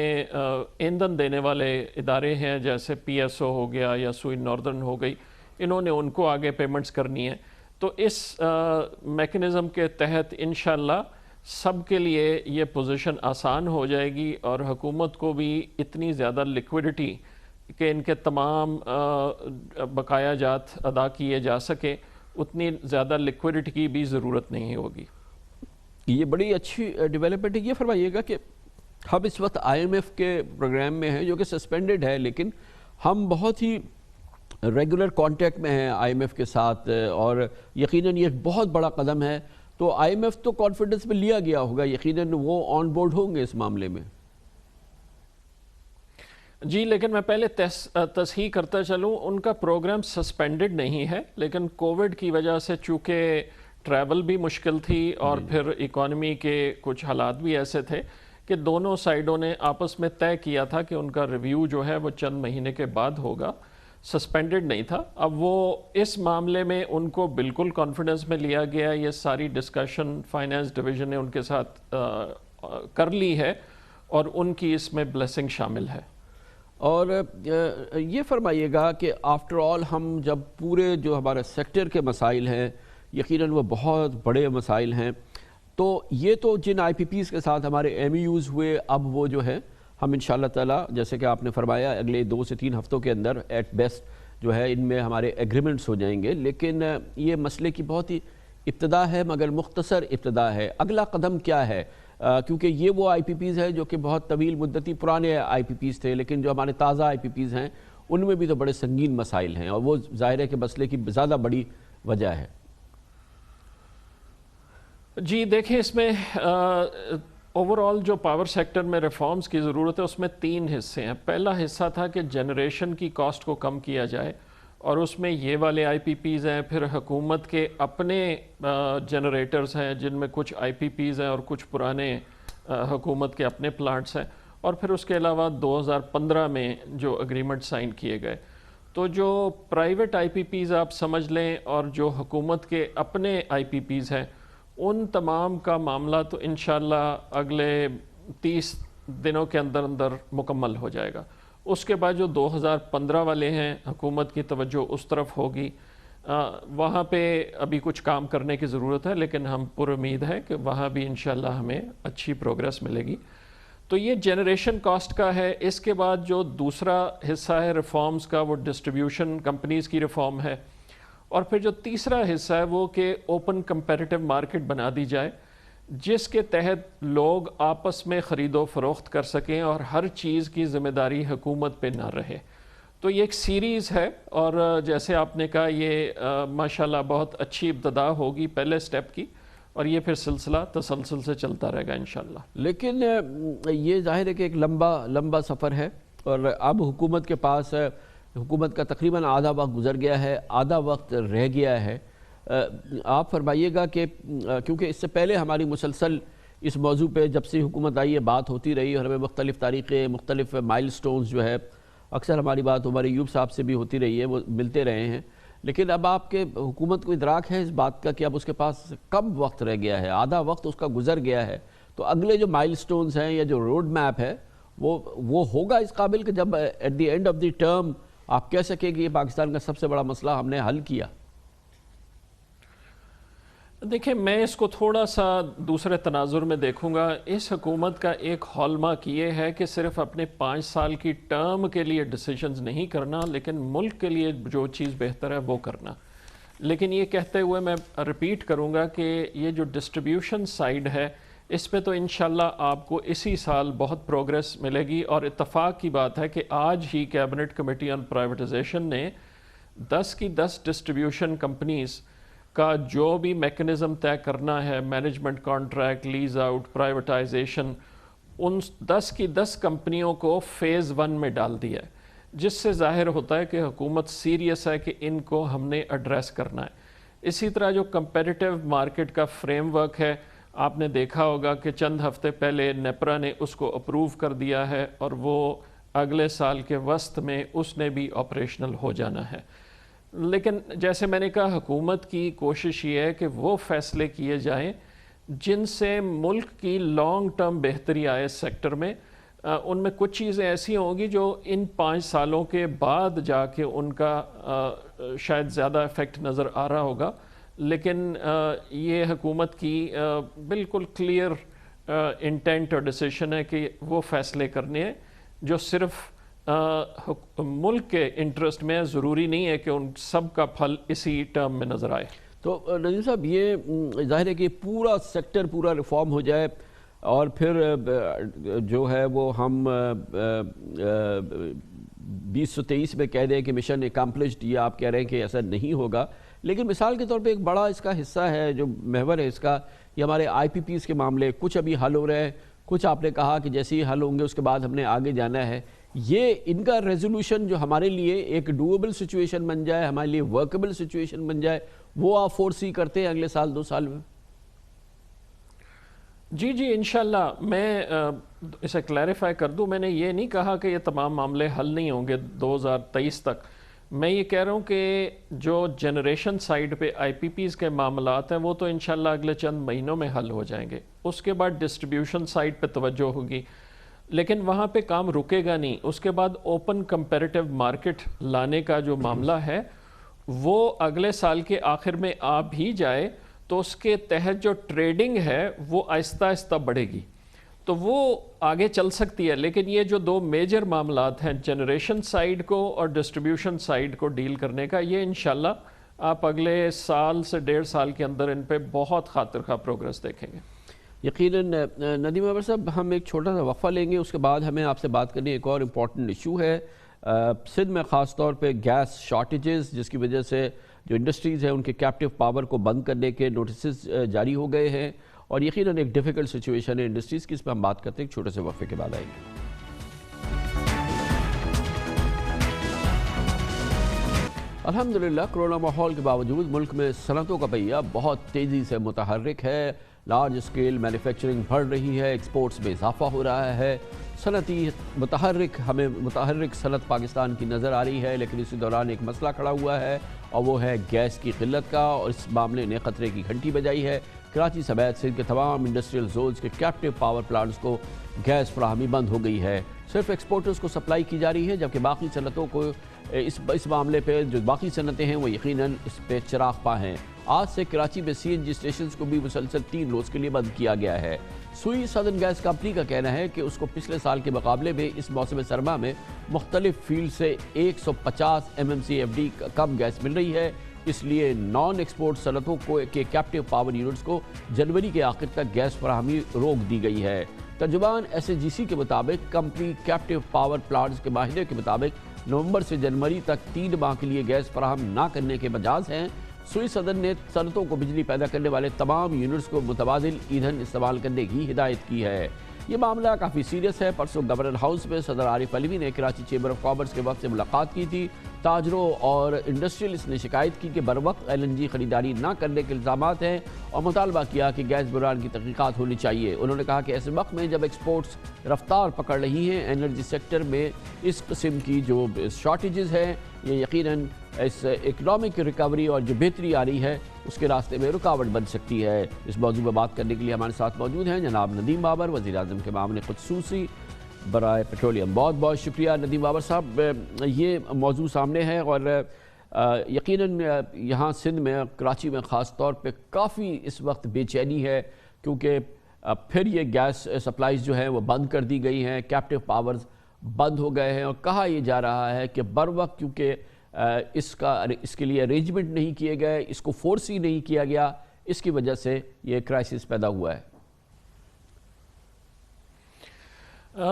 ایندھن دینے والے ادارے ہیں جیسے پی ایس او ہو گیا یا سوئی ناردرن ہو گئی، انہوں نے ان کو آگے پیمنٹس کرنی ہے، تو اس میکنزم کے تحت انشاءاللہ سب کے لیے یہ پوزیشن آسان ہو جائے گی، اور حکومت کو بھی اتنی زیادہ لیکوڈیٹی کہ ان کے تمام بقایا جات ادا کیے جا سکے، اتنی زیادہ لیکوڈیٹی کی بھی ضرورت نہیں ہوگی۔ یہ بڑی اچھی ڈیولپمنٹ ہے۔ یہ فرمائیے گا کہ ہم اس وقت آئی ایم ایف کے پروگرام میں ہیں جو کہ سسپینڈڈ ہے، لیکن ہم بہت ہی ریگولر کانٹیکٹ میں ہیں آئی ایم ایف کے ساتھ، اور یقیناً یہ ایک بہت بڑا قدم ہے، تو آئی ایم ایف تو کانفیڈنس میں لیا گیا ہوگا، یقیناً وہ آن بورڈ ہوں گے اس معاملے میں۔ جی لیکن میں پہلے تصحیح کرتا چلوں، ان کا پروگرام سسپینڈڈ نہیں ہے، لیکن کووڈ کی وجہ سے چونکہ ٹریول بھی مشکل تھی اور پھر اکانومی کے کچھ حالات بھی ایسے تھے کہ دونوں سائیڈوں نے آپس میں طے کیا تھا کہ ان کا ریویو جو ہے وہ چند مہینے کے بعد ہوگا، سسپینڈڈ نہیں تھا۔ اب وہ اس معاملے میں ان کو بالکل کانفیڈنس میں لیا گیا، یہ ساری ڈسکشن فائنانس ڈویژن نے ان کے ساتھ کر لی ہے اور ان کی اس میں بلیسنگ شامل ہے۔ اور یہ فرمائیے گا کہ آفٹر آل ہم جب پورے جو ہمارے سیکٹر کے مسائل ہیں یقیناً وہ بہت بڑے مسائل ہیں، تو یہ تو جن آئی پی پیز کے ساتھ ہمارے ایم ای یوز ہوئے اب وہ جو ہے ہم انشاءاللہ تعالی جیسے کہ آپ نے فرمایا اگلے 2 سے 3 ہفتوں کے اندر ایٹ بیسٹ جو ہے ان میں ہمارے ایگریمنٹس ہو جائیں گے، لیکن یہ مسئلے کی بہت ہی ابتدا ہے مگر مختصر ابتدا ہے۔ اگلا قدم کیا ہے؟ کیونکہ یہ وہ آئی پی پیز ہے جو کہ بہت طویل مدتی پرانے آئی پی پیز تھے، لیکن جو ہمارے تازہ آئی پی پیز ہیں ان میں بھی تو بڑے سنگین مسائل ہیں اور وہ ظاہر ہے کہ مسئلے کی زیادہ بڑی وجہ ہے۔ جی دیکھیں اس میں اوورآل جو پاور سیکٹر میں ریفارمز کی ضرورت ہے اس میں 3 حصے ہیں۔ پہلا حصہ تھا کہ جنریشن کی کاسٹ کو کم کیا جائے اور اس میں یہ والے آئی پی پیز ہیں، پھر حکومت کے اپنے جنریٹرز ہیں جن میں کچھ آئی پی پیز ہیں اور کچھ پرانے حکومت کے اپنے پلانٹس ہیں، اور پھر اس کے علاوہ 2015 میں جو اگریمنٹ سائن کیے گئے۔ تو جو پرائیویٹ آئی پی پیز آپ سمجھ لیں اور جو حکومت کے اپنے آئی پی پیز ہیں ان تمام کا معاملہ تو انشاءاللہ اگلے 30 دنوں کے اندر اندر مکمل ہو جائے گا۔ اس کے بعد جو 2015 والے ہیں حکومت کی توجہ اس طرف ہوگی، وہاں پہ ابھی کچھ کام کرنے کی ضرورت ہے لیکن ہم پر امید ہے کہ وہاں بھی انشاءاللہ ہمیں اچھی پروگریس ملے گی۔ تو یہ جنریشن کاسٹ کا ہے۔ اس کے بعد جو دوسرا حصہ ہے ریفارمز کا وہ ڈسٹریبیوشن کمپنیز کی ریفارم ہے، اور پھر جو تیسرا حصہ ہے وہ کہ اوپن کمپیریٹیو مارکیٹ بنا دی جائے جس کے تحت لوگ آپس میں خرید و فروخت کر سکیں اور ہر چیز کی ذمہ داری حکومت پہ نہ رہے۔ تو یہ ایک سیریز ہے اور جیسے آپ نے کہا یہ ماشاءاللہ بہت اچھی ابتدا ہوگی پہلے سٹیپ کی، اور یہ پھر سلسلہ تسلسل سے چلتا رہے گا انشاءاللہ۔ لیکن یہ ظاہر ہے کہ ایک لمبا سفر ہے اور اب حکومت کے پاس حکومت کا تقریباً آدھا وقت گزر گیا ہے، آدھا وقت رہ گیا ہے۔ آپ فرمائیے گا کہ کیونکہ اس سے پہلے ہماری مسلسل اس موضوع پہ جب سے حکومت آئی ہے بات ہوتی رہی اور ہمیں مختلف تاریخیں مختلف مائل سٹونز جو ہے اکثر ہماری بات عمر ایوب صاحب سے بھی ہوتی رہی ہے، وہ ملتے رہے ہیں، لیکن اب آپ کے حکومت کو ادراک ہے اس بات کا کہ اب اس کے پاس کم وقت رہ گیا ہے، آدھا وقت اس کا گزر گیا ہے، تو اگلے جو مائل سٹونز ہیں یا جو روڈ میپ ہے وہ ہوگا اس قابل کہ جب at the end of the term آپ کہہ سکیں کہ یہ پاکستان کا سب سے بڑا مسئلہ ہم نے حل کیا؟ دیکھیں میں اس کو تھوڑا سا دوسرے تناظر میں دیکھوں گا۔ اس حکومت کا ایک ہال مارک یہ ہے کہ صرف اپنے 5 سال کی ٹرم کے لیے ڈیسیجنز نہیں کرنا، لیکن ملک کے لیے جو چیز بہتر ہے وہ کرنا۔ لیکن یہ کہتے ہوئے میں ریپیٹ کروں گا کہ یہ جو ڈسٹریبیوشن سائیڈ ہے اس پہ تو انشاءاللہ آپ کو اسی سال بہت پروگریس ملے گی، اور اتفاق کی بات ہے کہ آج ہی کیبنٹ کمیٹی آن پرائیویٹائزیشن نے 10 کی 10 ڈسٹریبیوشن کمپنیز کا جو بھی میکنزم طے کرنا ہے، management contract, lease out, privatization, ان 10 کی 10 کمپنیوں کو فیز 1 میں ڈال دیا ہے، جس سے ظاہر ہوتا ہے کہ حکومت سیریس ہے کہ ان کو ہم نے ایڈریس کرنا ہے۔ اسی طرح جو کمپیریٹیو مارکیٹ کا فریم ورک ہے، آپ نے دیکھا ہوگا کہ چند ہفتے پہلے نیپرا نے اس کو اپروو کر دیا ہے اور وہ اگلے سال کے وسط میں اس نے بھی آپریشنل ہو جانا ہے۔ لیکن جیسے میں نے کہا حکومت کی کوشش یہ ہے کہ وہ فیصلے کیے جائیں جن سے ملک کی لانگ ٹرم بہتری آئے اس سیکٹر میں۔ ان میں کچھ چیزیں ایسی ہوں گی جو ان 5 سالوں کے بعد جا کے ان کا شاید زیادہ افیکٹ نظر آ رہا ہوگا، لیکن یہ حکومت کی بالکل کلیئر انٹینٹ اور ڈیسیشن ہے کہ وہ فیصلے کرنے ہیں جو صرف ملک کے انٹرسٹ میں، ضروری نہیں ہے کہ ان سب کا پھل اسی ٹرم میں نظر آئے۔ تو نذیر صاحب یہ ظاہر ہے کہ پورا سیکٹر پورا ریفارم ہو جائے اور پھر جو ہے وہ ہم 2023 میں کہہ دیں کہ مشن اکمپلشڈ، یہ آپ کہہ رہے ہیں کہ ایسا نہیں ہوگا، لیکن مثال کے طور پہ ایک بڑا اس کا حصہ ہے جو محور ہے اس کا، یہ ہمارے آئی پی پیز کے معاملے کچھ ابھی حل ہو رہے ہیں، کچھ آپ نے کہا کہ جیسے ہی حل ہوں گے اس کے بعد ہم نے آگے جانا ہے۔ یہ ان کا ریزولوشن جو ہمارے لیے ایک ڈویبل سچویشن بن جائے, ہمارے لیے ورکبل سچویشن بن جائے, وہ آپ فورسی کرتے ہیں اگلے سال 2 سال میں؟ جی انشاءاللہ. میں اسے کلیریفائی کر دوں, میں نے یہ نہیں کہا کہ یہ تمام معاملے حل نہیں ہوں گے 2023 تک. میں یہ کہہ رہا ہوں کہ جو جنریشن سائیڈ پہ آئی پی پیز کے معاملات ہیں وہ تو انشاءاللہ اگلے چند مہینوں میں حل ہو جائیں گے. اس کے بعد ڈسٹریبیوشن سائیڈ پہ توجہ ہوگی, لیکن وہاں پہ کام رکے گا نہیں. اس کے بعد اوپن کمپیریٹیو مارکیٹ لانے کا جو معاملہ ہے وہ اگلے سال کے آخر میں آ بھی جائے تو اس کے تحت جو ٹریڈنگ ہے وہ آہستہ آہستہ بڑھے گی, تو وہ آگے چل سکتی ہے. لیکن یہ جو 2 میجر معاملات ہیں, جنریشن سائیڈ کو اور ڈسٹریبیوشن سائیڈ کو ڈیل کرنے کا, یہ انشاءاللہ آپ اگلے سال سے 1.5 سال کے اندر ان پہ بہت خاطر خواہ پروگرس دیکھیں گے. یقیناً. ندیم بابر صاحب, ہم ایک چھوٹا سا وقفہ لیں گے, اس کے بعد ہمیں آپ سے بات کرنی ایک اور امپورٹنٹ ایشو ہے. سندھ میں خاص طور پہ گیس شارٹیجز, جس کی وجہ سے جو انڈسٹریز ہیں ان کے کیپٹیو پاور کو بند کرنے کے نوٹسز جاری ہو گئے ہیں, اور یقیناً ایک ڈیفیکلٹ سچویشن ہے انڈسٹریز کی. اس پہ ہم بات کرتے ہیں, ایک چھوٹے سے وقفے کے بعد آئیں گے. الحمدللہ کرونا ماحول کے باوجود ملک میں صنعتوں کا پہیہ بہت تیزی سے متحرک ہے. لارج اسکیل مینوفیکچرنگ بڑھ رہی ہے, ایکسپورٹس میں اضافہ ہو رہا ہے. صنعتی ہمیں متحرک صنعت پاکستان کی نظر آ رہی ہے, لیکن اسی دوران ایک مسئلہ کھڑا ہوا ہے اور وہ ہے گیس کی قلت کا, اور اس معاملے نے خطرے کی گھنٹی بجائی ہے. کراچی سمیت سندھ کے تمام انڈسٹریل زونز کے کیپٹیو پاور پلانٹس کو گیس فراہمی بند ہو گئی ہے. صرف ایکسپورٹرز کو سپلائی کی جا رہی ہے, جبکہ باقی صنعتوں کو اس معاملے پہ جو باقی صنعتیں ہیں وہ یقیناً اس پہ چراغ پا ہیں. آج سے کراچی میں CNG اسٹیشنز کو بھی مسلسل 3 روز کے لیے بند کیا گیا ہے. سوئی سدرن گیس کمپنی کا کہنا ہے کہ اس کو پچھلے سال کے مقابلے میں اس موسم سرما میں مختلف فیلڈ سے 150 MMCFD کم گیس مل رہی ہے. اس لیے نان ایکسپورٹ صنعتوں کے کیپٹیو پاور یونٹس کو جنوری کے آخر تک گیس فراہمی روک دی گئی ہے. ترجمان SAGC کے مطابق کمپنی کیپٹیو پاور پلانٹس کے معاہدے کے مطابق نومبر سے جنوری تک 3 ماہ کے لیے گیس فراہم نہ کرنے کے مجاز ہیں. سوئی صدر نے صنعتوں کو بجلی پیدا کرنے والے تمام یونٹس کو متبادل ایندھن استعمال کرنے کی ہدایت کی ہے. یہ معاملہ کافی سیریس ہے. پرسوں گورنر ہاؤس میں صدر عارف علوی نے کراچی چیمبر آف کامرس کے وقت سے ملاقات کی تھی. تاجروں اور انڈسٹریلسٹ نے شکایت کی کہ بروقت LNG خریداری نہ کرنے کے الزامات ہیں, اور مطالبہ کیا کہ گیس بحران کی تحقیقات ہونی چاہیے. انہوں نے کہا کہ ایسے وقت میں جب ایکسپورٹس رفتار پکڑ رہی ہیں, انرجی سیکٹر میں اس قسم کی جو شارٹیجز ہیں یہ یقیناً اس اکنامک ریکوری اور جو بہتری آ رہی ہے اس کے راستے میں رکاوٹ بن سکتی ہے. اس موضوع پر بات کرنے کے لیے ہمارے ساتھ موجود ہیں جناب ندیم بابر, وزیر اعظم کے معاون خصوصی برائے پیٹرولیم. بہت بہت شکریہ ندیم بابر صاحب. یہ موضوع سامنے ہے اور یقیناً یہاں سندھ میں کراچی میں خاص طور پہ کافی اس وقت بے چینی ہے, کیونکہ پھر یہ گیس سپلائیز جو ہیں وہ بند کر دی گئی ہیں, کیپٹیو پاورز بند ہو گئے ہیں, اور کہا یہ جا رہا ہے کہ بر وقت کیونکہ اس کے لیے ارینجمنٹ نہیں کیے گئے, اس کو فورسی نہیں کیا گیا, اس کی وجہ سے یہ کرائسس پیدا ہوا ہے.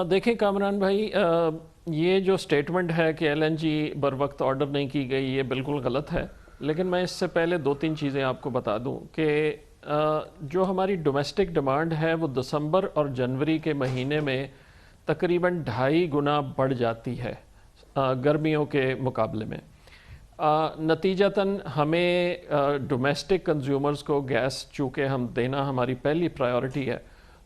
دیکھیں کامران بھائی, یہ جو سٹیٹمنٹ ہے کہ LNG بر وقت آرڈر نہیں کی گئی یہ بالکل غلط ہے. لیکن میں اس سے پہلے 2-3 چیزیں آپ کو بتا دوں کہ جو ہماری ڈومیسٹک ڈیمانڈ ہے وہ دسمبر اور جنوری کے مہینے میں تقریباً 2.5 گنا بڑھ جاتی ہے گرمیوں کے مقابلے میں. نتیجتاً ہمیں ڈومیسٹک کنزیومرز کو گیس چونکہ ہم دینا ہماری پہلی پرائیورٹی ہے,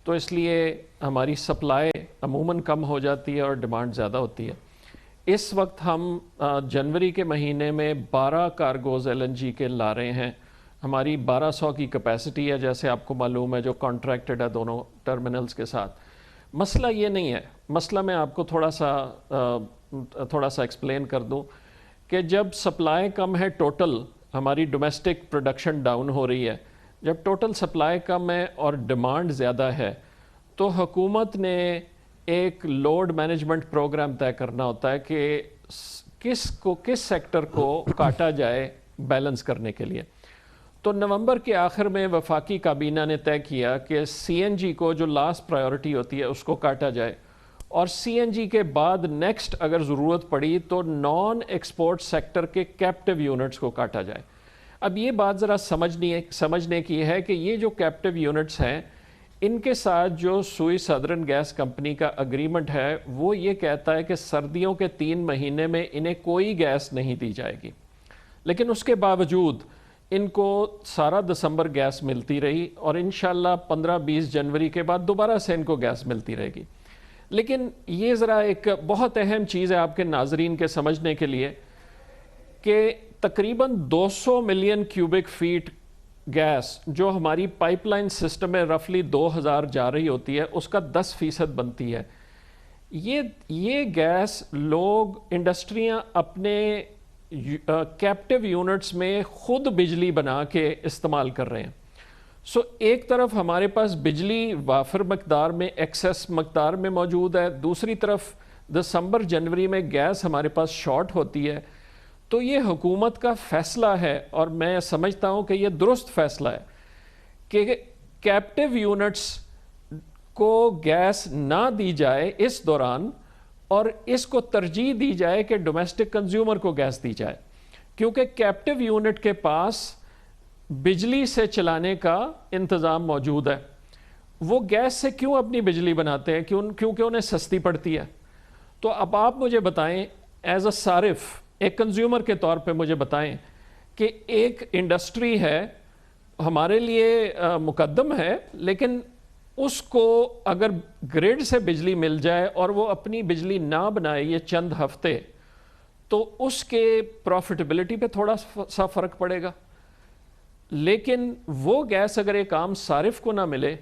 تو اس لیے ہماری سپلائی عموماً کم ہو جاتی ہے اور ڈیمانڈ زیادہ ہوتی ہے. اس وقت ہم جنوری کے مہینے میں 12 کارگوز LNG کے لا رہے ہیں. ہماری 1200 کی کیپیسٹی ہے, جیسے آپ کو معلوم ہے, جو کانٹریکٹڈ ہے دونوں ٹرمینلز کے ساتھ. مسئلہ یہ نہیں ہے. مسئلہ میں آپ کو تھوڑا سا ایکسپلین کر دوں کہ جب سپلائی کم ہے, ٹوٹل ہماری ڈومیسٹک پروڈکشن ڈاؤن ہو رہی ہے, جب ٹوٹل سپلائی کم ہے اور ڈیمانڈ زیادہ ہے, تو حکومت نے ایک لوڈ مینجمنٹ پروگرام طے کرنا ہوتا ہے کہ کس سیکٹر کو کاٹا جائے بیلنس کرنے کے لیے. تو نومبر کے آخر میں وفاقی کابینہ نے طے کیا کہ CNG کو جو لاسٹ پرائیورٹی ہوتی ہے اس کو کاٹا جائے, اور CNG کے بعد نیکسٹ اگر ضرورت پڑی تو نان ایکسپورٹ سیکٹر کے کیپٹیو یونٹس کو کاٹا جائے. اب یہ بات ذرا سمجھنے کی ہے کہ یہ جو کیپٹیو یونٹس ہیں ان کے ساتھ جو سوئی سدرن گیس کمپنی کا اگریمنٹ ہے وہ یہ کہتا ہے کہ سردیوں کے 3 مہینے میں انہیں کوئی گیس نہیں دی جائے گی، لیکن اس کے باوجود ان کو سارا دسمبر گیس ملتی رہی اور انشاءاللہ 15-20 جنوری کے بعد دوبارہ سے ان کو گیس ملتی رہے گی۔ لیکن یہ ذرا ایک بہت اہم چیز ہے آپ کے ناظرین کے سمجھنے کے لیے کہ تقریباً 200 ملین کیوبک فیٹ گیس جو ہماری پائپ لائن سسٹم میں رفلی 2000 جا رہی ہوتی ہے اس کا 10% بنتی ہے۔ یہ گیس لوگ انڈسٹریاں اپنے کیپٹیو یونٹس میں خود بجلی بنا کے استعمال کر رہے ہیں۔ سو ایک طرف ہمارے پاس بجلی وافر مقدار میں ایکسیس مقدار میں موجود ہے، دوسری طرف دسمبر جنوری میں گیس ہمارے پاس شارٹ ہوتی ہے۔ تو یہ حکومت کا فیصلہ ہے اور میں سمجھتا ہوں کہ یہ درست فیصلہ ہے کہ کیپٹیو یونٹس کو گیس نہ دی جائے اس دوران اور اس کو ترجیح دی جائے کہ ڈومیسٹک کنزیومر کو گیس دی جائے، کیونکہ کیپٹیو یونٹ کے پاس بجلی سے چلانے کا انتظام موجود ہے۔ وہ گیس سے کیوں اپنی بجلی بناتے ہیں؟ کیونکہ انہیں سستی پڑتی ہے۔ تو اب آپ مجھے بتائیں ایز اے صارف، ایک کنزیومر کے طور پہ مجھے بتائیں کہ ایک انڈسٹری ہے ہمارے لیے مقدم ہے، لیکن اس کو اگر گریڈ سے بجلی مل جائے اور وہ اپنی بجلی نہ بنائے یہ چند ہفتے، تو اس کے پروفٹیبلٹی پہ تھوڑا سا فرق پڑے گا۔ لیکن وہ گیس اگر ایک عام صارف کو نہ ملے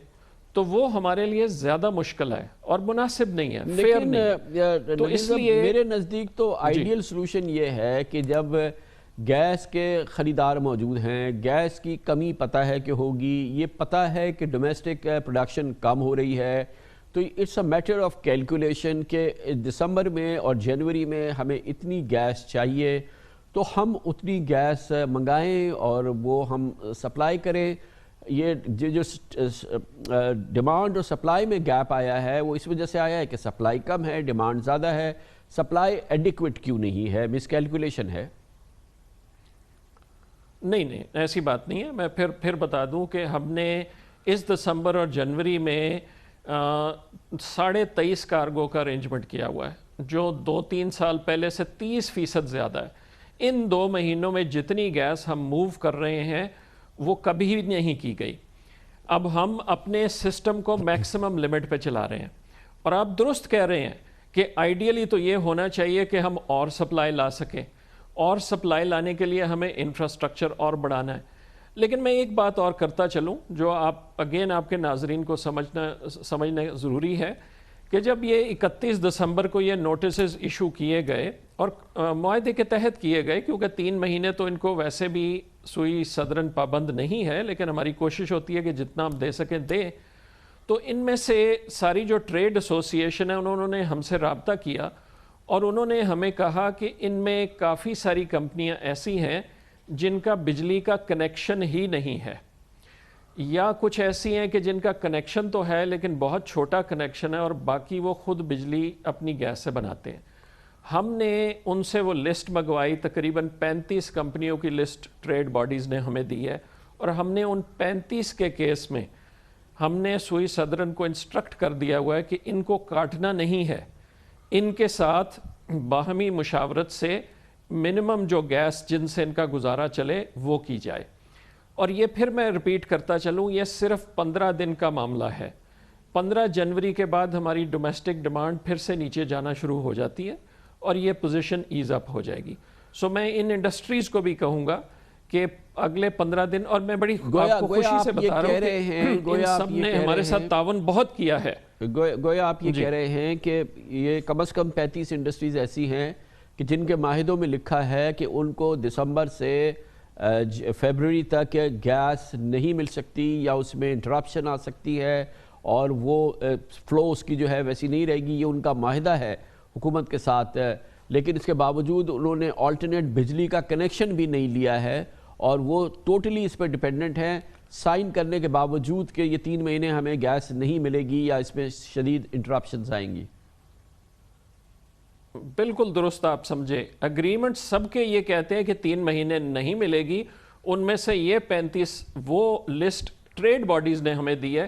تو وہ ہمارے لیے زیادہ مشکل ہے اور مناسب نہیں ہے، فیئر نہیں ہے۔ تو اس لیے میرے نزدیک تو آئیڈیل سلوشن یہ ہے کہ جب گیس کے خریدار موجود ہیں، گیس کی کمی پتہ ہے کہ ہوگی، یہ پتہ ہے کہ ڈومیسٹک پروڈکشن کم ہو رہی ہے، تو it's a matter of calculation کہ دسمبر میں اور جنوری میں ہمیں اتنی گیس چاہیے تو ہم اتنی گیس منگائیں اور وہ ہم سپلائی کریں۔ یہ جو ڈیمانڈ اور سپلائی میں گیپ آیا ہے وہ اس وجہ سے آیا ہے کہ سپلائی کم ہے، ڈیمانڈ زیادہ ہے۔ سپلائی ایڈیکویٹ کیوں نہیں ہے؟ مس کیلکولیشن ہے؟ نہیں، ایسی بات نہیں ہے۔ میں پھر بتا دوں کہ ہم نے اس دسمبر اور جنوری میں 23.5 کارگو کا ارینجمنٹ کیا ہوا ہے، جو 2-3 سال پہلے سے 30% زیادہ ہے۔ ان 2 مہینوں میں جتنی گیس ہم موو کر رہے ہیں وہ کبھی نہیں کی گئی۔ اب ہم اپنے سسٹم کو میکسیمم لمٹ پہ چلا رہے ہیں، اور آپ درست کہہ رہے ہیں کہ آئیڈیلی تو یہ ہونا چاہیے کہ ہم اور سپلائی لا سکیں، اور سپلائی لانے کے لیے ہمیں انفراسٹرکچر اور بڑھانا ہے۔ لیکن میں ایک بات اور کرتا چلوں جو آپ کے ناظرین کو سمجھنا ضروری ہے کہ جب یہ 31 دسمبر کو یہ نوٹسز ایشو کیے گئے اور معاہدے کے تحت کیے گئے، کیونکہ 3 مہینے تو ان کو ویسے بھی سوئی صدرن پابند نہیں ہے، لیکن ہماری کوشش ہوتی ہے کہ جتنا ہم دے سکیں دیں، تو ان میں سے ساری جو ٹریڈ ایسوسی ایشن ہے انہوں نے ہم سے رابطہ کیا اور انہوں نے ہمیں کہا کہ ان میں کافی ساری کمپنیاں ایسی ہیں جن کا بجلی کا کنیکشن ہی نہیں ہے، یا کچھ ایسی ہیں کہ جن کا کنیکشن تو ہے لیکن بہت چھوٹا کنیکشن ہے اور باقی وہ خود بجلی اپنی گیس سے بناتے ہیں۔ ہم نے ان سے وہ لسٹ منگوائی، تقریباً 35 کمپنیوں کی لسٹ ٹریڈ باڈیز نے ہمیں دی ہے، اور ہم نے ان 35 کے کیس میں ہم نے سوئی صدرن کو انسٹرکٹ کر دیا ہوا ہے کہ ان کو کاٹنا نہیں ہے، ان کے ساتھ باہمی مشاورت سے منیمم جو گیس جن سے ان کا گزارا چلے وہ کی جائے۔ اور یہ پھر میں ریپیٹ کرتا چلوں، یہ صرف 15 دن کا معاملہ ہے۔ 15 جنوری کے بعد ہماری ڈومیسٹک ڈیمانڈ پھر سے نیچے جانا شروع ہو جاتی ہے اور یہ پوزیشن ایز اپ ہو جائے گی۔ سو میں ان انڈسٹریز کو بھی کہوں گا کہ اگلے 15 دن، اور میں بڑی آپ کو خوشی سے بتا رہا ہوں کہ ان سب نے ہمارے ساتھ تعاون بہت کیا ہے۔ گویا آپ یہ کہہ رہے ہیں کہ یہ کم از کم 35 انڈسٹریز ایسی ہیں کہ جن کے معاہدوں میں لکھا ہے کہ ان کو دسمبر سے فیبروری تک گیس نہیں مل سکتی یا اس میں انٹرپشن آ سکتی ہے اور وہ فلو اس کی جو ہے ویسی نہیں رہے گی، یہ ان کا معاہدہ ہے حکومت کے ساتھ، لیکن اس کے باوجود انہوں نے آلٹرنیٹ بجلی کا کنیکشن بھی نہیں لیا ہے اور وہ ٹوٹلی اس پہ ڈیپینڈنٹ ہیں، سائن کرنے کے باوجود کہ یہ 3 مہینے ہمیں گیس نہیں ملے گی یا اس میں شدید انٹرپشنز آئیں گی۔ بالکل درست آپ سمجھے، اگریمنٹ سب کے یہ کہتے ہیں کہ 3 مہینے نہیں ملے گی، ان میں سے یہ 35 وہ لسٹ ٹریڈ باڈیز نے ہمیں دی ہے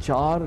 4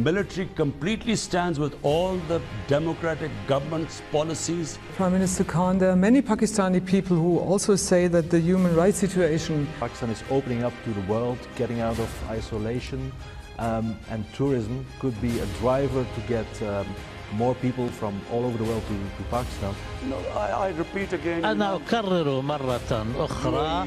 military completely stands with all the democratic government's policies. Prime Minister Khan, there are many Pakistani people who also say that the human rights situation. Pakistan is opening up to the world, getting out of isolation, and tourism could be a driver to get more people from all over the world to Pakistan. No, I repeat again. أنا أكرر مرة أخرى.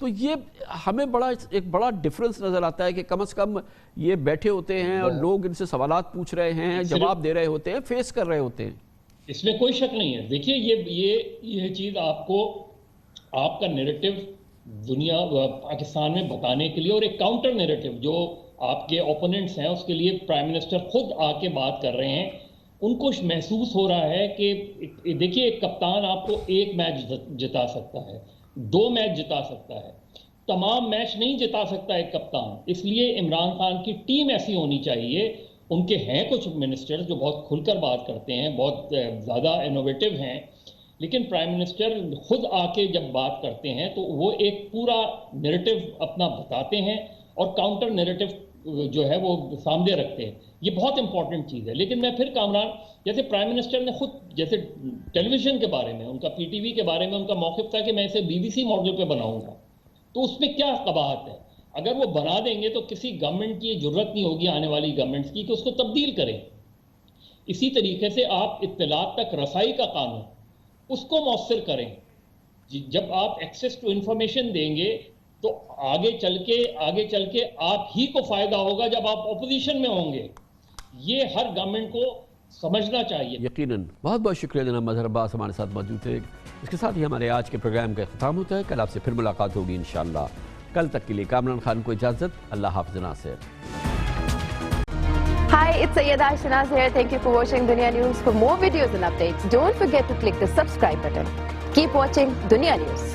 تو یہ ہمیں ایک بڑا difference نظر آتا ہے کہ کم از کم یہ بیٹھے ہوتے ہیں اور لوگ ان سے سوالات پوچھ رہے ہیں، جواب دے رہے ہوتے ہیں، فیس کر رہے ہوتے ہیں. اس میں کوئی شک نہیں ہے. دیکھیے یہ چیز آپ کو آپ کا نیریٹو دنیا پاکستان میں بتانے کے لیے، اور ایک کاؤنٹر نیریٹو جو آپ کے اوپوننٹس ہیں اس کے لیے پرائم منسٹر خود آ کے بات کر رہے ہیں. ان کو محسوس ہو رہا ہے کہ دیکھیے ایک کپتان آپ کو ایک میچ جتا سکتا ہے، 2 میچ جتا سکتا ہے، تمام میچ نہیں جتا سکتا ایک کپتان. اس لیے عمران خان کی ٹیم ایسی ہونی چاہیے. ان کے ہیں کچھ منسٹر جو بہت کھل کر بات کرتے ہیں، بہت زیادہ انوویٹو ہیں، لیکن پرائم منسٹر خود آ کے جب بات کرتے ہیں تو وہ ایک پورا نیریٹو اپنا بتاتے ہیں اور کاؤنٹر نیریٹو جو ہے وہ سامنے رکھتے ہیں. یہ بہت امپورٹنٹ چیز ہے. لیکن میں پھر کامران، جیسے پرائم منسٹر نے خود جیسے ٹیلی ویژن کے بارے میں، ان کا پی ٹی وی کے بارے میں ان کا موقف تھا کہ میں اسے بی بی سی ماڈل پہ بناؤں گا، تو اس میں کیا قباحت ہے؟ اگر وہ بنا دیں گے تو کسی گورنمنٹ کی ضرورت نہیں ہوگی آنے والی گورنمنٹس کی کہ اس کو تبدیل کریں. اسی طریقے سے آپ اطلاعات تک رسائی کا قانون اس کو مؤثر کریں. جب آپ ایکسیس ٹو انفارمیشن دیں گے تو آگے چل کے آپ ہی کو فائدہ ہوگا جب آپ اپوزیشن میں ہوں گے. یہ ہر گورنمنٹ کو سمجھنا چاہیے. یقیناً. بہت بہت شکریہ جناب مظہر عباس ہمارے ساتھ موجود تھے. اس کے ساتھ ہی ہمارے آج کے پروگرام کا اختتام ہوتا ہے. کل آپ سے پھر ملاقات ہوگی انشاءاللہ. کل تک کے لیے کامران خان کو اجازت. اللہ حافظ ناصر. Hi, it's Sayyeda Shanaz here. Thank you for watching Dunya News. For more videos and updates, don't forget to click the subscribe button. Keep watching Dunya News.